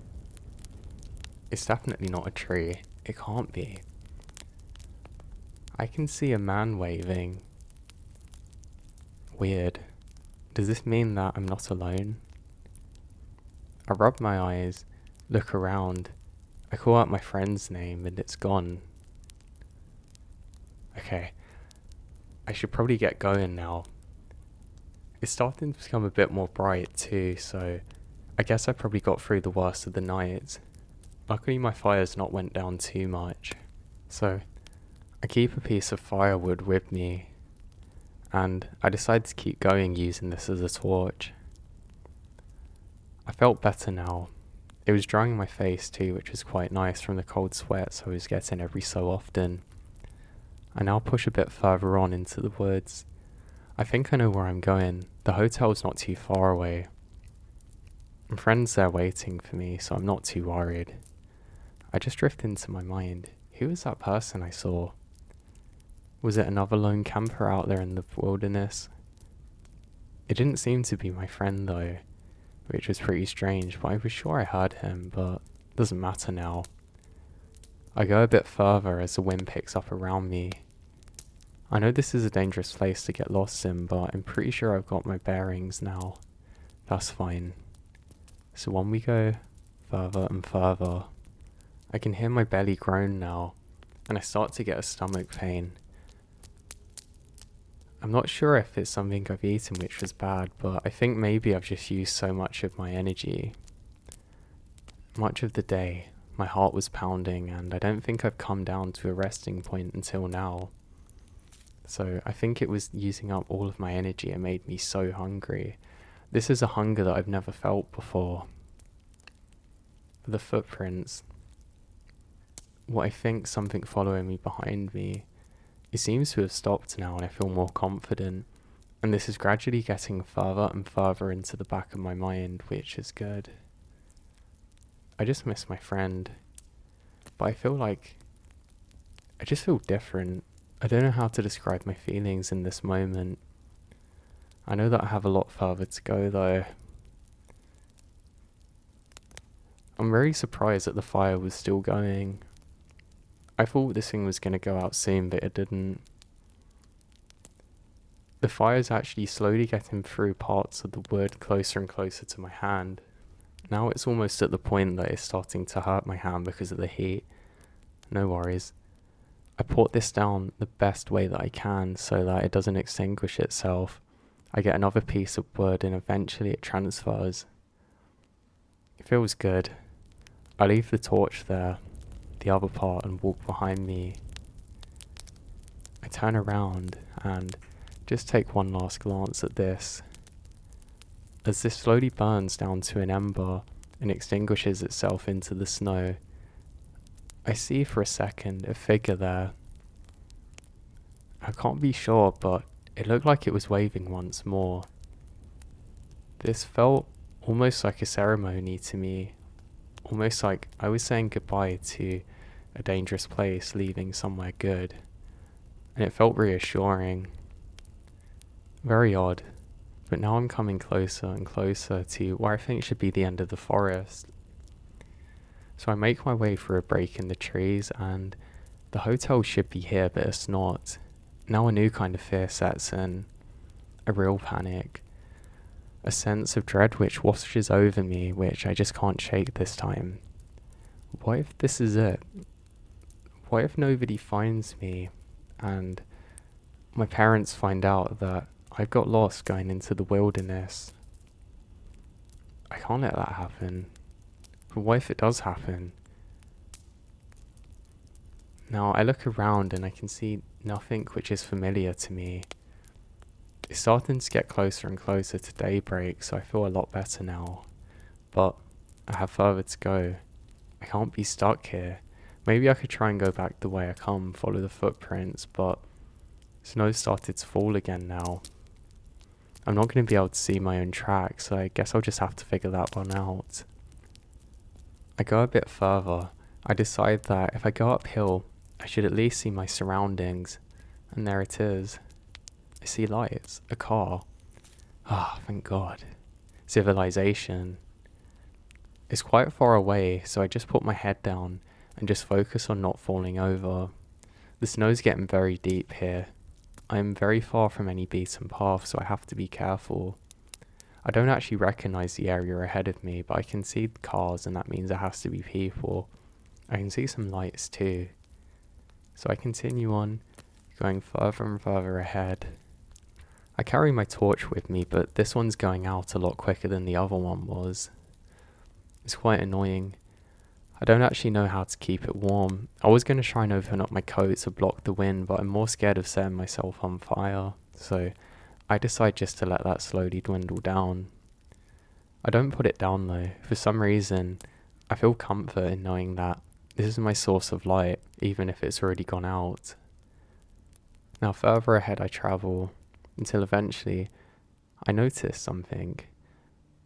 It's definitely not a tree. It can't be. I can see a man waving. Weird. Does this mean that I'm not alone? I rub my eyes, look around. I call out my friend's name and it's gone. Okay. I should probably get going now. It's starting to become a bit more bright too, so I guess I probably got through the worst of the night. Luckily my fire's not went down too much. So I keep a piece of firewood with me, and I decide to keep going using this as a torch. I felt better now. It was drying my face too, which was quite nice from the cold sweats I was getting every so often. I now push a bit further on into the woods. I think I know where I'm going. The hotel's not too far away. My friend's there waiting for me, so I'm not too worried. I just drift into my mind. Who was that person I saw? Was it another lone camper out there in the wilderness? It didn't seem to be my friend though, which was pretty strange, but I was sure I heard him, but it doesn't matter now. I go a bit further as the wind picks up around me. I know this is a dangerous place to get lost in, but I'm pretty sure I've got my bearings now. That's fine. So on we go, further and further. I can hear my belly groan now, and I start to get a stomach pain. I'm not sure if it's something I've eaten which was bad, but I think maybe I've just used so much of my energy. Much of the day, my heart was pounding, and I don't think I've come down to a resting point until now. So I think it was using up all of my energy and made me so hungry. This is a hunger that I've never felt before. The footprints. What I think something following me behind me. It seems to have stopped now and I feel more confident. And this is gradually getting further and further into the back of my mind, which is good. I just miss my friend. But I feel like I just feel different. I don't know how to describe my feelings in this moment. I know that I have a lot further to go though. I'm very surprised that the fire was still going. I thought this thing was going to go out soon, but it didn't. The fire's actually slowly getting through parts of the wood closer and closer to my hand. Now it's almost at the point that it's starting to hurt my hand because of the heat. No worries. I put this down the best way that I can so that it doesn't extinguish itself. I get another piece of wood and eventually it transfers. It feels good. I leave the torch there, the other part, and walk behind me. I turn around and just take one last glance at this. As this slowly burns down to an ember and extinguishes itself into the snow, I see for a second a figure there. I can't be sure, but it looked like it was waving once more. This felt almost like a ceremony to me, almost like I was saying goodbye to a dangerous place, leaving somewhere good, and it felt reassuring. Very odd, but now I'm coming closer and closer to where I think should be the end of the forest. So I make my way through a break in the trees, and the hotel should be here, but it's not. Now a new kind of fear sets in, a real panic, a sense of dread which washes over me, which I just can't shake this time. What if this is it? What if nobody finds me, and my parents find out that I got lost going into the wilderness, I can't let that happen. But what if it does happen? Now I look around and I can see nothing which is familiar to me. It's starting to get closer and closer to daybreak, so I feel a lot better now. But I have further to go. I can't be stuck here. Maybe I could try and go back the way I come, follow the footprints, but snow started to fall again now. I'm not going to be able to see my own tracks, so I guess I'll just have to figure that one out. I go a bit further. I decide that if I go uphill, I should at least see my surroundings. And there it is. I see lights, a car. Ah, thank God. Civilization. It's quite far away, so I just put my head down and just focus on not falling over. The snow's getting very deep here. I'm very far from any beaten path, so I have to be careful. I don't actually recognize the area ahead of me, but I can see the cars, and that means there has to be people. I can see some lights too. So I continue on, going further and further ahead. I carry my torch with me, but this one's going out a lot quicker than the other one was. It's quite annoying. I don't actually know how to keep it warm. I was going to try and open up my coat to block the wind, but I'm more scared of setting myself on fire, so I decide just to let that slowly dwindle down. I don't put it down though. For some reason, I feel comfort in knowing that this is my source of light, even if it's already gone out. Now further ahead I travel, until eventually I notice something.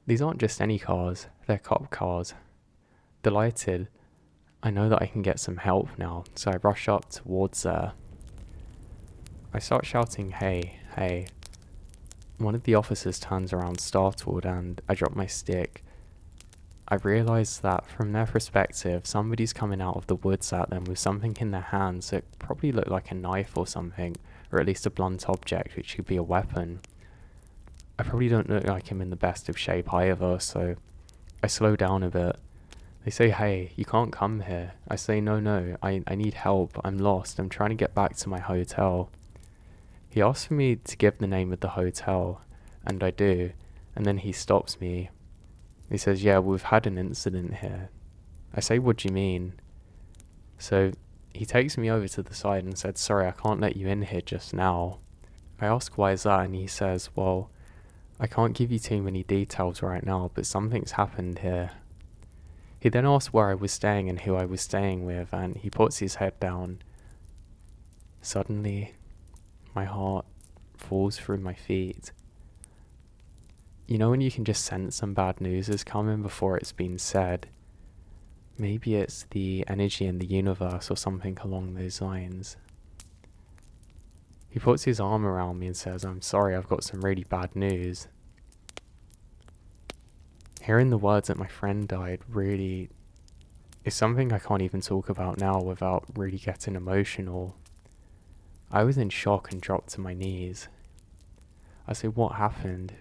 These aren't just any cars, they're cop cars. Delighted, I know that I can get some help now, so I rush up towards there. I start shouting, "Hey, hey." One of the officers turns around startled and I drop my stick. I realise that from their perspective, somebody's coming out of the woods at them with something in their hands that probably looked like a knife or something, or at least a blunt object which could be a weapon. I probably don't look like I'm in the best of shape either, so I slow down a bit. They say, "Hey, you can't come here." I say, no, I need help, I'm lost, I'm trying to get back to my hotel. He asks for me to give the name of the hotel, and I do, and then he stops me. He says, "Yeah, we've had an incident here." I say, "What do you mean?" So he takes me over to the side and said, "Sorry, I can't let you in here just now." I ask why is that, and he says, "Well, I can't give you too many details right now, but something's happened here." He then asks where I was staying and who I was staying with, and he puts his head down. Suddenly, my heart falls through my feet. You know when you can just sense some bad news is coming before it's been said? Maybe it's the energy in the universe or something along those lines. He puts his arm around me and says, "I'm sorry, I've got some really bad news." Hearing the words that my friend died really is something I can't even talk about now without really getting emotional. I was in shock and dropped to my knees. I say, "What happened?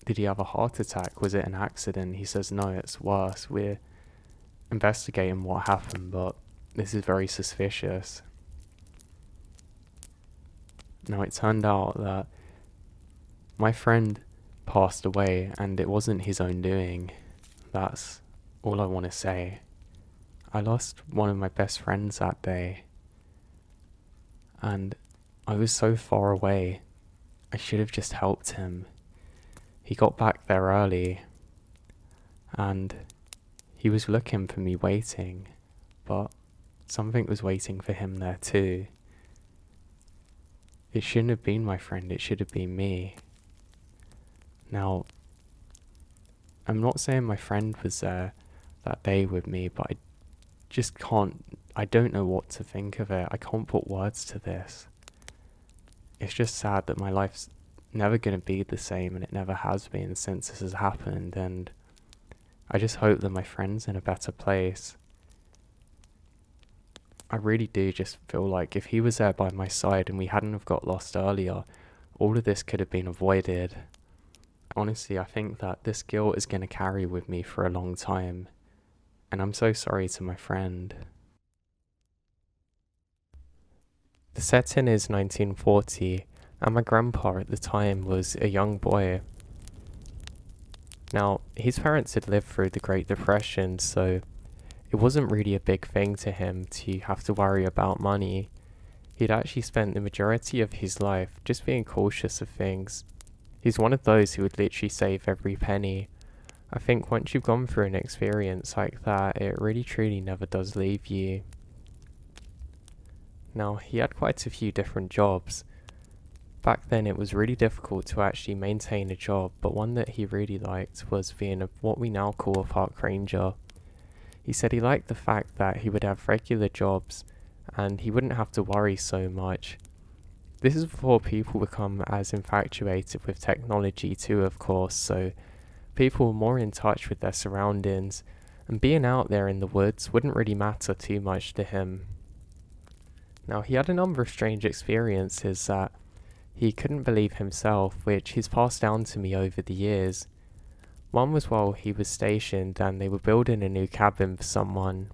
Did he have a heart attack? Was it an accident?" He says, "No, it's worse. We're investigating what happened, but this is very suspicious." Now it turned out that my friend passed away and it wasn't his own doing. That's all I want to say. I lost one of my best friends that day, and I was so far away. I should have just helped him. He got back there early and he was looking for me waiting, but something was waiting for him there too. It shouldn't have been my friend, it should have been me. Now, I'm not saying my friend was there that day with me, but I just I don't know what to think of it. I can't put words to this. It's just sad that my life's never going to be the same, and it never has been since this has happened, and I just hope that my friend's in a better place. I really do just feel like if he was there by my side and we hadn't have got lost earlier, all of this could have been avoided. Honestly, I think that this guilt is going to carry with me for a long time, and I'm so sorry to my friend. The setting is 1940, and my grandpa at the time was a young boy. Now, his parents had lived through the Great Depression, so it wasn't really a big thing to him to have to worry about money. He'd actually spent the majority of his life just being cautious of things. He's one of those who would literally save every penny. I think once you've gone through an experience like that, it really truly never does leave you. Now, he had quite a few different jobs. Back then it was really difficult to actually maintain a job, but one that he really liked was being what we now call a park ranger. He said he liked the fact that he would have regular jobs and he wouldn't have to worry so much. This is before people become as infatuated with technology too, of course, so people were more in touch with their surroundings, and being out there in the woods wouldn't really matter too much to him. Now, he had a number of strange experiences that he couldn't believe himself, which he's passed down to me over the years. One was while he was stationed and they were building a new cabin for someone.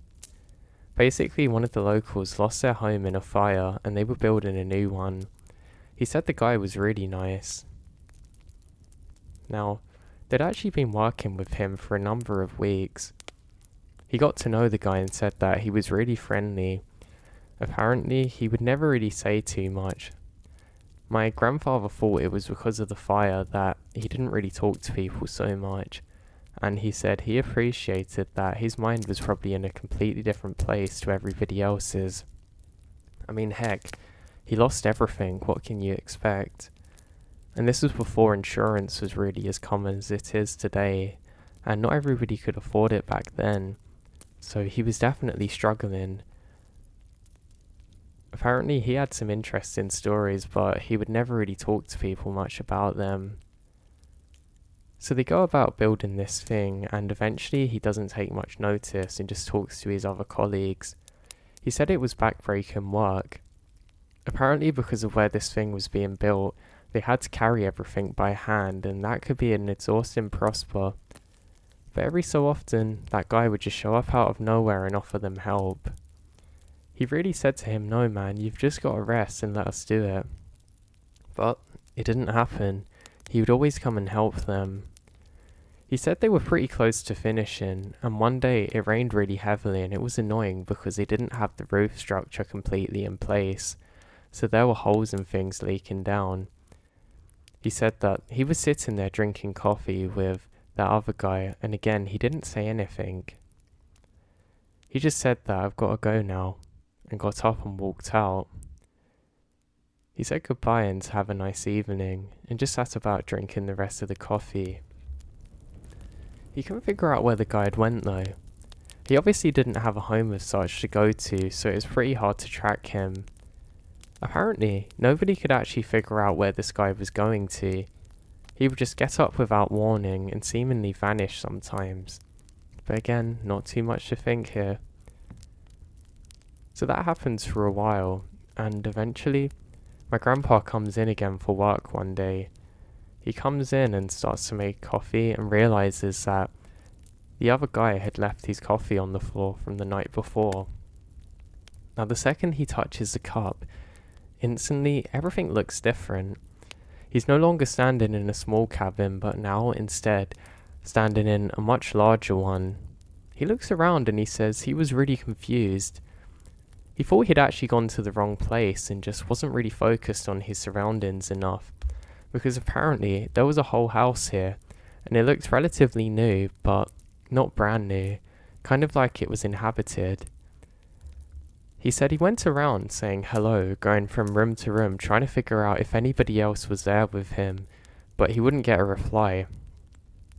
Basically, one of the locals lost their home in a fire and they were building a new one. He said the guy was really nice. Now, they'd actually been working with him for a number of weeks. He got to know the guy and said that he was really friendly. Apparently, he would never really say too much. My grandfather thought it was because of the fire that he didn't really talk to people so much, and he said he appreciated that his mind was probably in a completely different place to everybody else's. I mean, heck, he lost everything, what can you expect? And this was before insurance was really as common as it is today, and not everybody could afford it back then, so he was definitely struggling. Apparently he had some interesting stories, but he would never really talk to people much about them. So they go about building this thing, and eventually he doesn't take much notice and just talks to his other colleagues. He said it was backbreaking work. Apparently because of where this thing was being built, they had to carry everything by hand, and that could be an exhausting prosper. But every so often, that guy would just show up out of nowhere and offer them help. He really said to him, "No man, you've just got to rest and let us do it." But it didn't happen. He would always come and help them. He said they were pretty close to finishing, and one day it rained really heavily and it was annoying because they didn't have the roof structure completely in place, so there were holes and things leaking down. He said that he was sitting there drinking coffee with that other guy, and again he didn't say anything. He just said that "I've got to go now," and got up and walked out. He said goodbye and to have a nice evening, and just sat about drinking the rest of the coffee. He couldn't figure out where the guy had went though. He obviously didn't have a home as such to go to, so it was pretty hard to track him. Apparently, nobody could actually figure out where this guy was going to. He would just get up without warning and seemingly vanish sometimes. But again, not too much to think here. So that happens for a while, and eventually, my grandpa comes in again for work one day. He comes in and starts to make coffee and realizes that the other guy had left his coffee on the floor from the night before. Now the second he touches the cup, instantly everything looks different. He's no longer standing in a small cabin, but now instead standing in a much larger one. He looks around and he says he was really confused. He thought he'd actually gone to the wrong place and just wasn't really focused on his surroundings enough, because apparently there was a whole house here, and it looked relatively new, but not brand new, kind of like it was inhabited. He said he went around saying hello, going from room to room, trying to figure out if anybody else was there with him, but he wouldn't get a reply.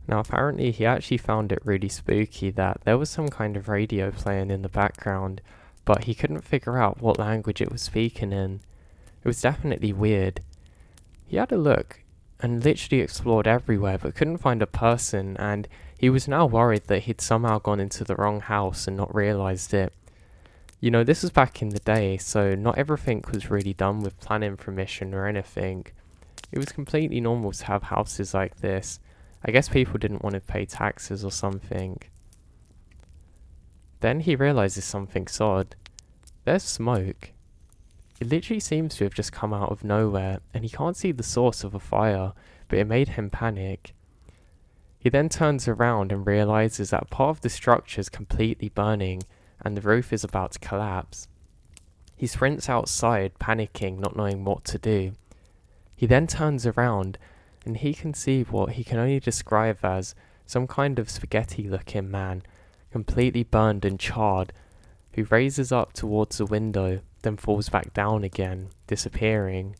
Now apparently he actually found it really spooky that there was some kind of radio playing in the background, but he couldn't figure out what language it was speaking in. It was definitely weird. He had a look and literally explored everywhere but couldn't find a person, and he was now worried that he'd somehow gone into the wrong house and not realised it. You know, this was back in the day, so not everything was really done with planning permission or anything. It was completely normal to have houses like this. I guess people didn't want to pay taxes or something. Then he realises something's odd. There's smoke. It literally seems to have just come out of nowhere, and he can't see the source of the fire, but it made him panic. He then turns around and realizes that part of the structure is completely burning, and the roof is about to collapse. He sprints outside, panicking, not knowing what to do. He then turns around, and he can see what he can only describe as some kind of spaghetti-looking man, completely burned and charred, who raises up towards the window, then falls back down again, disappearing.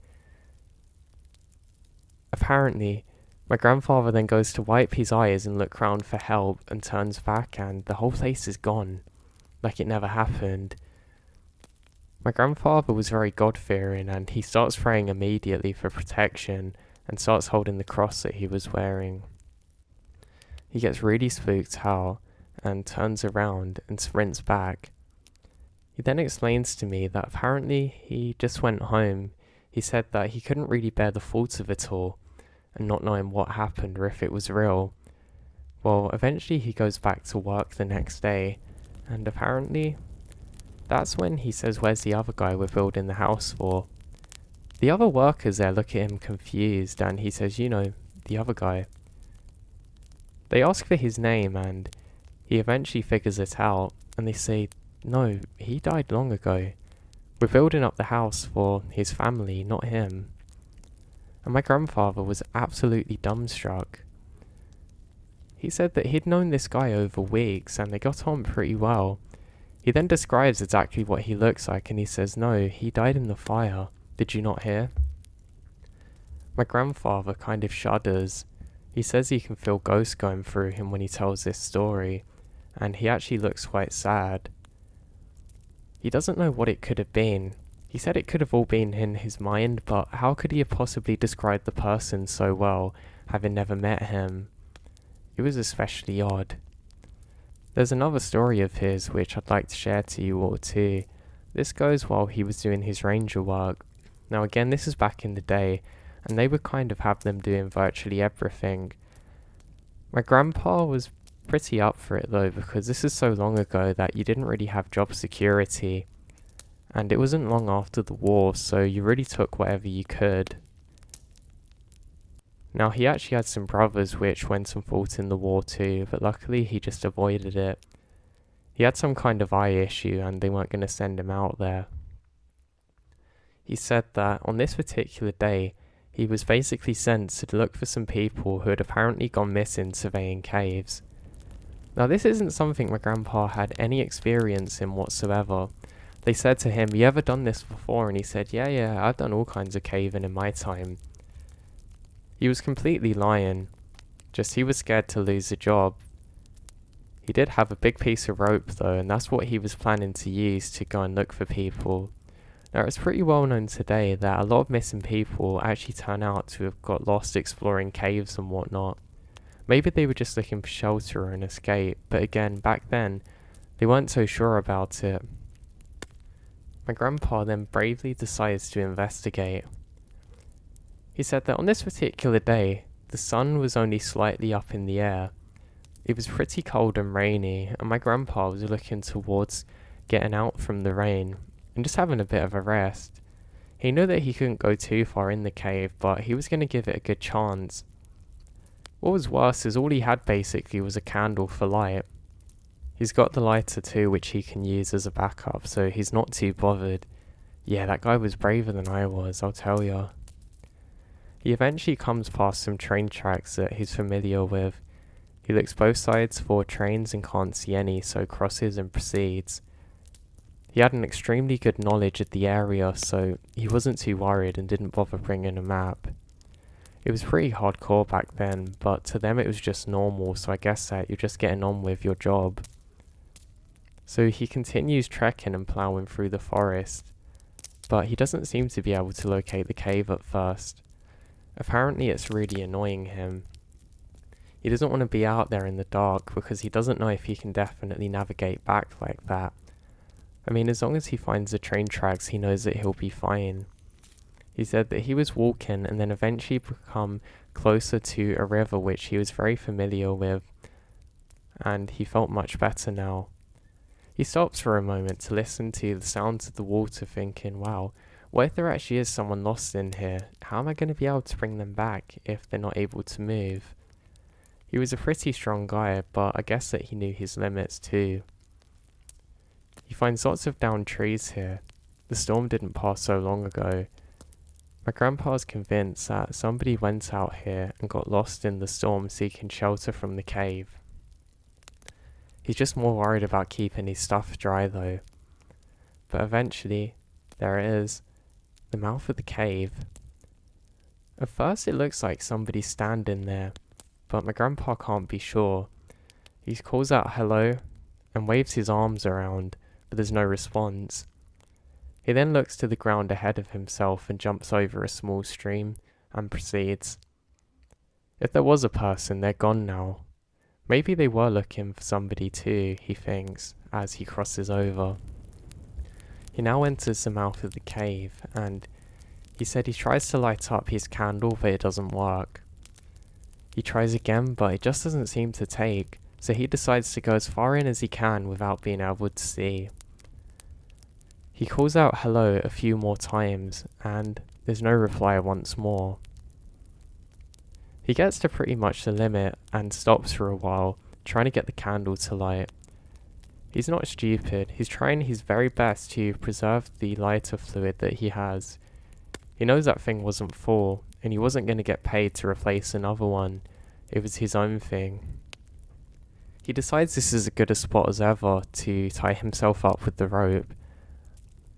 Apparently, my grandfather then goes to wipe his eyes and look round for help and turns back and the whole place is gone, like it never happened. My grandfather was very God-fearing and he starts praying immediately for protection and starts holding the cross that he was wearing. He gets really spooked out and turns around and sprints back. He then explains to me that apparently he just went home. He said that he couldn't really bear the thought of it all and not knowing what happened or if it was real. Well, eventually he goes back to work the next day, and apparently that's when he says, "Where's the other guy we're building the house for?" The other workers there look at him confused, and he says, the other guy. They ask for his name, and he eventually figures it out, and they say, "No, he died long ago. We're building up the house for his family, not him." And my grandfather was absolutely dumbstruck. He said that he'd known this guy over weeks and they got on pretty well. He then describes exactly what he looks like and he says, "No, he died in the fire. Did you not hear?" My grandfather kind of shudders. He says he can feel ghosts going through him when he tells this story, and he actually looks quite sad. He doesn't know what it could have been. He said it could have all been in his mind, but how could he have possibly described the person so well, having never met him? It was especially odd. There's another story of his which I'd like to share to you all too. This goes while he was doing his ranger work. Now again, this is back in the day, and they would kind of have them doing virtually everything. My grandpa was pretty up for it though, because this is so long ago that you didn't really have job security. And it wasn't long after the war, so you really took whatever you could. Now, he actually had some brothers which went and fought in the war too, but luckily he just avoided it. He had some kind of eye issue and they weren't going to send him out there. He said that on this particular day, he was basically sent to look for some people who had apparently gone missing surveying caves. Now, this isn't something my grandpa had any experience in whatsoever. They said to him, "You ever done this before?" And he said, yeah, I've done all kinds of caving in my time. He was completely lying. Just he was scared to lose the job. He did have a big piece of rope though, and that's what he was planning to use to go and look for people. Now it's pretty well known today that a lot of missing people actually turn out to have got lost exploring caves and whatnot. Maybe they were just looking for shelter or an escape, but again, back then, they weren't so sure about it. My grandpa then bravely decides to investigate. He said that on this particular day, the sun was only slightly up in the air. It was pretty cold and rainy, and my grandpa was looking towards getting out from the rain and just having a bit of a rest. He knew that he couldn't go too far in the cave, but he was going to give it a good chance. What was worse is all he had basically was a candle for light. He's got the lighter too, which he can use as a backup, so he's not too bothered. Yeah, that guy was braver than I was, I'll tell ya. He eventually comes past some train tracks that he's familiar with. He looks both sides for trains and can't see any, so crosses and proceeds. He had an extremely good knowledge of the area, so he wasn't too worried and didn't bother bringing a map. It was pretty hardcore back then, but to them it was just normal, so I guess that you're just getting on with your job. So he continues trekking and ploughing through the forest, but he doesn't seem to be able to locate the cave at first. Apparently it's really annoying him. He doesn't want to be out there in the dark because he doesn't know if he can definitely navigate back like that. I mean, as long as he finds the train tracks, he knows that he'll be fine. He said that he was walking and then eventually become closer to a river which he was very familiar with, and he felt much better now. He stops for a moment to listen to the sounds of the water, thinking, wow, What if there actually is someone lost in here? How am I going to be able to bring them back if they're not able to move? He was a pretty strong guy, but I guess that he knew his limits too. He finds lots of downed trees here. The storm didn't pass so long ago. My grandpa's convinced that somebody went out here and got lost in the storm seeking shelter from the cave. He's just more worried about keeping his stuff dry though. But eventually, there it is, the mouth of the cave. At first it looks like somebody's standing there, but my grandpa can't be sure. He calls out hello and waves his arms around, but there's no response. He then looks to the ground ahead of himself and jumps over a small stream and proceeds. If there was a person, they're gone now. Maybe they were looking for somebody too, he thinks, as he crosses over. He now enters the mouth of the cave, and he said he tries to light up his candle, but it doesn't work. He tries again, but it just doesn't seem to take, so he decides to go as far in as he can without being able to see. He calls out hello a few more times, and there's no reply once more. He gets to pretty much the limit and stops for a while, trying to get the candle to light. He's not stupid, he's trying his very best to preserve the lighter fluid that he has. He knows that thing wasn't full, and he wasn't going to get paid to replace another one. It was his own thing. He decides this is as good a spot as ever to tie himself up with the rope.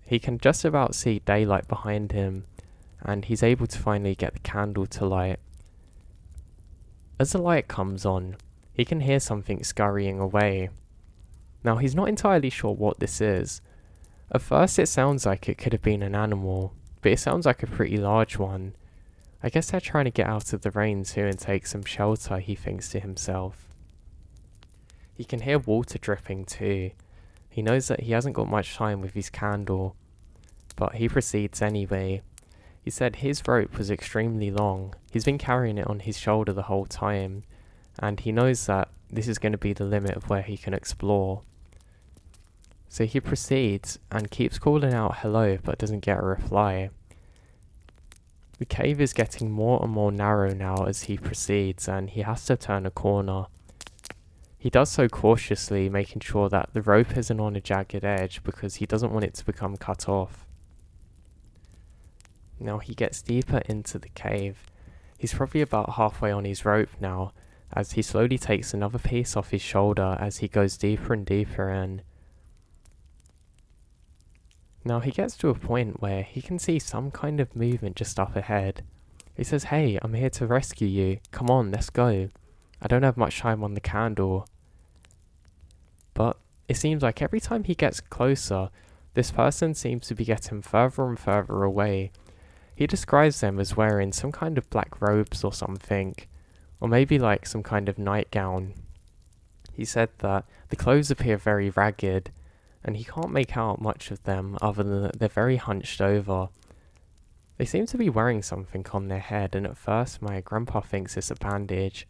He can just about see daylight behind him, and he's able to finally get the candle to light. As the light comes on, he can hear something scurrying away. Now he's not entirely sure what this is. At first it sounds like it could have been an animal, but it sounds like a pretty large one. I guess they're trying to get out of the rain too and take some shelter, he thinks to himself. He can hear water dripping too. He knows that he hasn't got much time with his candle, but he proceeds anyway. He said his rope was extremely long. He's been carrying it on his shoulder the whole time, and he knows that this is going to be the limit of where he can explore. So he proceeds and keeps calling out hello but doesn't get a reply. The cave is getting more and more narrow now as he proceeds, and he has to turn a corner. He does so cautiously, making sure that the rope isn't on a jagged edge because he doesn't want it to become cut off. Now he gets deeper into the cave. He's probably about halfway on his rope now, as he slowly takes another piece off his shoulder as he goes deeper and deeper in. Now he gets to a point where he can see some kind of movement just up ahead. He says, "Hey, I'm here to rescue you. Come on, let's go. I don't have much time on the candle." But it seems like every time he gets closer, this person seems to be getting further and further away. He describes them as wearing some kind of black robes or something, or maybe like some kind of nightgown. He said that the clothes appear very ragged, and he can't make out much of them other than that they're very hunched over. They seem to be wearing something on their head, and at first my grandpa thinks it's a bandage.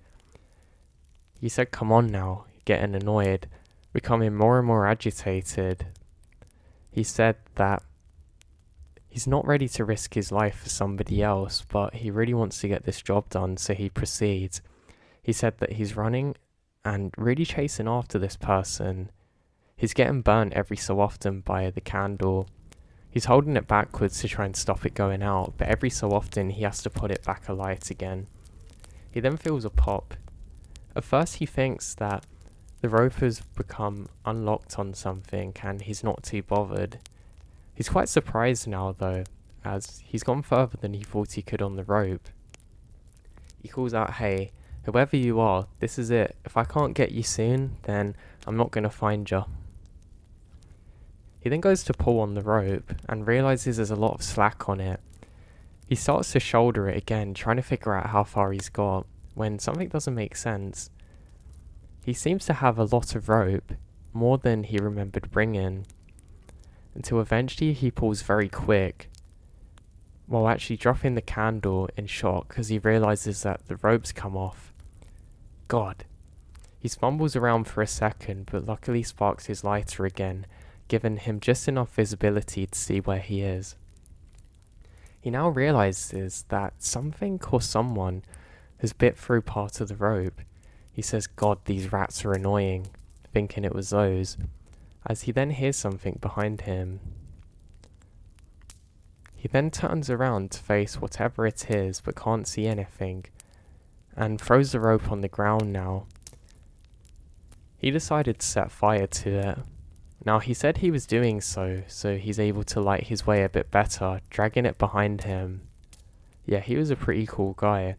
He said, "Come on now," getting annoyed, becoming more and more agitated. He said that he's not ready to risk his life for somebody else, but he really wants to get this job done, so he proceeds. He said that he's running and really chasing after this person. He's getting burnt every so often by the candle. He's holding it backwards to try and stop it going out, but every so often he has to put it back alight again. He then feels a pop. At first he thinks that the rope has become unlocked on something and he's not too bothered. He's quite surprised now though, as he's gone further than he thought he could on the rope. He calls out, "Hey, whoever you are, this is it. If I can't get you soon, then I'm not going to find you." He then goes to pull on the rope and realizes there's a lot of slack on it. He starts to shoulder it again, trying to figure out how far he's got, when something doesn't make sense. He seems to have a lot of rope, more than he remembered bringing, until eventually he pulls very quick, while actually dropping the candle in shock because he realizes that the rope's come off. God. He fumbles around for a second, but luckily sparks his lighter again, giving him just enough visibility to see where he is. He now realizes that something or someone has bit through part of the rope. He says, "God, these rats are annoying," thinking it was those, as he then hears something behind him. He then turns around to face whatever it is, but can't see anything, and throws the rope on the ground now. He decided to set fire to it. Now, he said he was doing so he's able to light his way a bit better, dragging it behind him. Yeah, he was a pretty cool guy.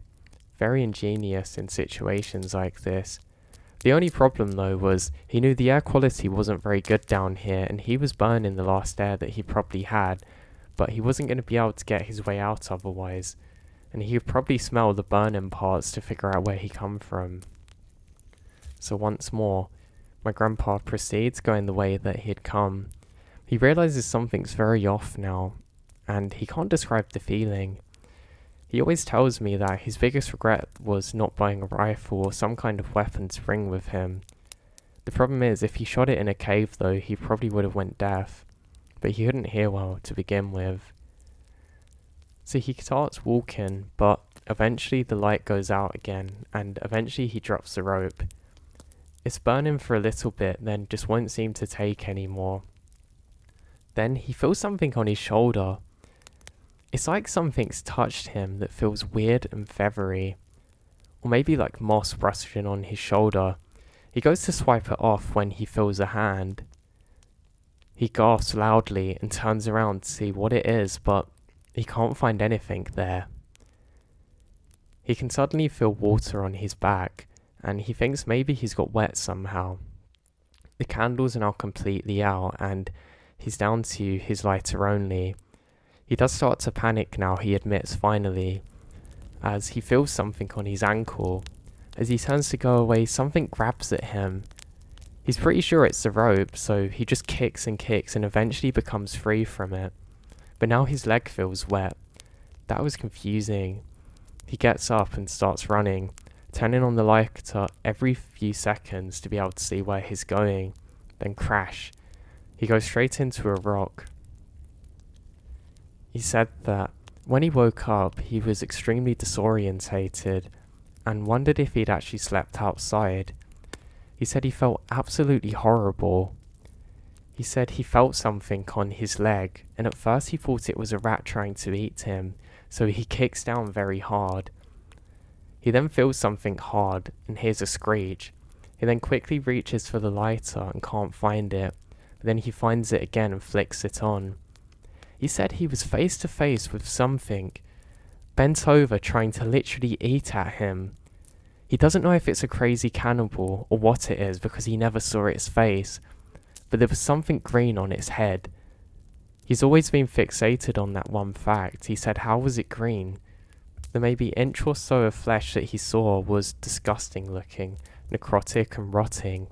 Very ingenious in situations like this. The only problem though was he knew the air quality wasn't very good down here, and he was burning the last air that he probably had, but he wasn't going to be able to get his way out otherwise, and he would probably smell the burning parts to figure out where he come from. So once more, my grandpa proceeds going the way that he had come. He realizes something's very off now, and he can't describe the feeling. He always tells me that his biggest regret was not buying a rifle or some kind of weapon to bring with him. The problem is, if he shot it in a cave though, he probably would have went deaf, but he couldn't hear well to begin with. So he starts walking, but eventually the light goes out again, and eventually he drops the rope. It's burning for a little bit, then just won't seem to take anymore. Then he feels something on his shoulder. It's like something's touched him that feels weird and feathery, or maybe like moss brushing on his shoulder. He goes to swipe it off when he feels a hand. He gasps loudly and turns around to see what it is, but he can't find anything there. He can suddenly feel water on his back, and he thinks maybe he's got wet somehow. The candles are now completely out, and he's down to his lighter only. He does start to panic now, he admits finally, as he feels something on his ankle. As he turns to go away, something grabs at him. He's pretty sure it's the rope, so he just kicks and eventually becomes free from it. But now his leg feels wet. That was confusing. He gets up and starts running, turning on the lighter every few seconds to be able to see where he's going. Then crash. He goes straight into a rock. He said that when he woke up, he was extremely disorientated and wondered if he'd actually slept outside. He said he felt absolutely horrible. He said he felt something on his leg, and at first he thought it was a rat trying to eat him, so he kicks down very hard. He then feels something hard and hears a screech. He then quickly reaches for the lighter and can't find it, but then he finds it again and flicks it on. He said he was face to face with something, bent over trying to literally eat at him. He doesn't know if it's a crazy cannibal or what it is because he never saw its face, but there was something green on its head. He's always been fixated on that one fact. He said, how was it green? The maybe inch or so of flesh that he saw was disgusting looking, necrotic and rotting.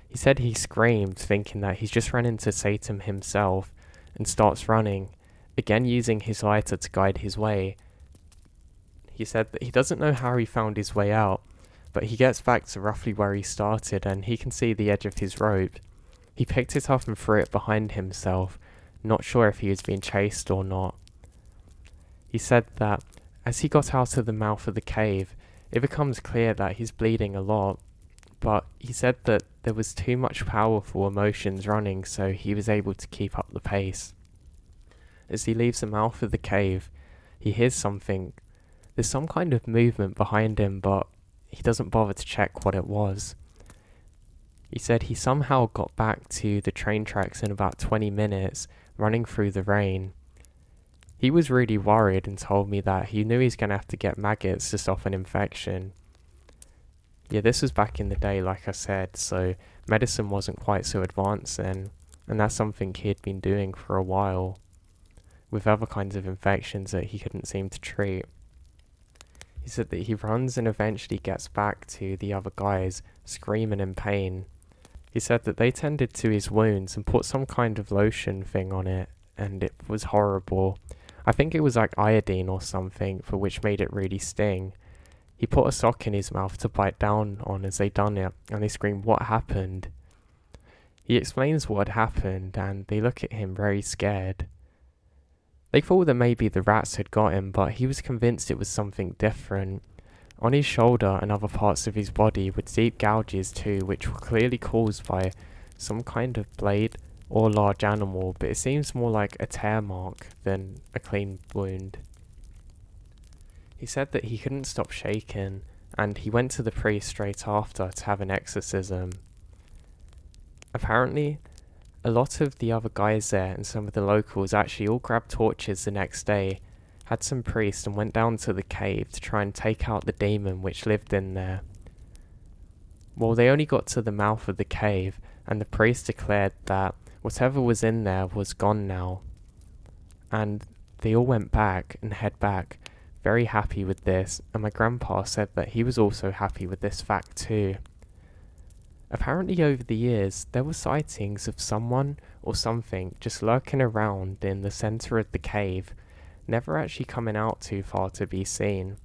He said he screamed, thinking that he's just run into Satan himself, and starts running, again using his lighter to guide his way. He said that he doesn't know how he found his way out, but he gets back to roughly where he started and he can see the edge of his rope. He picked it up and threw it behind himself, not sure if he was being chased or not. He said that as he got out of the mouth of the cave, it becomes clear that he's bleeding a lot, but he said that there was too much powerful emotions running, so he was able to keep up the pace. As he leaves the mouth of the cave, he hears something. There's some kind of movement behind him, but he doesn't bother to check what it was. He said he somehow got back to the train tracks in about 20 minutes, running through the rain. He was really worried and told me that he knew he's going to have to get maggots to stop an infection. Yeah, this was back in the day, like I said, so medicine wasn't quite so advanced then, and that's something he had been doing for a while, with other kinds of infections that he couldn't seem to treat. He said that he runs and eventually gets back to the other guys, screaming in pain. He said that they tended to his wounds and put some kind of lotion thing on it, and it was horrible. I think it was like iodine or something, for which made it really sting. He put a sock in his mouth to bite down on as they done it, and they screamed, "What happened?" He explains what had happened, and they look at him very scared. They thought that maybe the rats had got him, but he was convinced it was something different. On his shoulder and other parts of his body were deep gouges too, which were clearly caused by some kind of blade or large animal, but it seems more like a tear mark than a clean wound. He said that he couldn't stop shaking, and he went to the priest straight after to have an exorcism. Apparently, a lot of the other guys there and some of the locals actually all grabbed torches the next day, had some priests, and went down to the cave to try and take out the demon which lived in there. Well, they only got to the mouth of the cave, and the priest declared that whatever was in there was gone now. And they all went back and head back, very happy with this, and my grandpa said that he was also happy with this fact too. Apparently over the years, there were sightings of someone or something just lurking around in the centre of the cave, never actually coming out too far to be seen,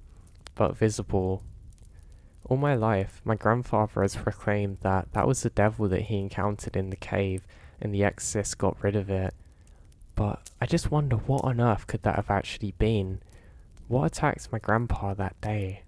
but visible. All my life, my grandfather has proclaimed that that was the devil that he encountered in the cave, and the exorcist got rid of it. But I just wonder what on earth could that have actually been? What attacked my grandpa that day?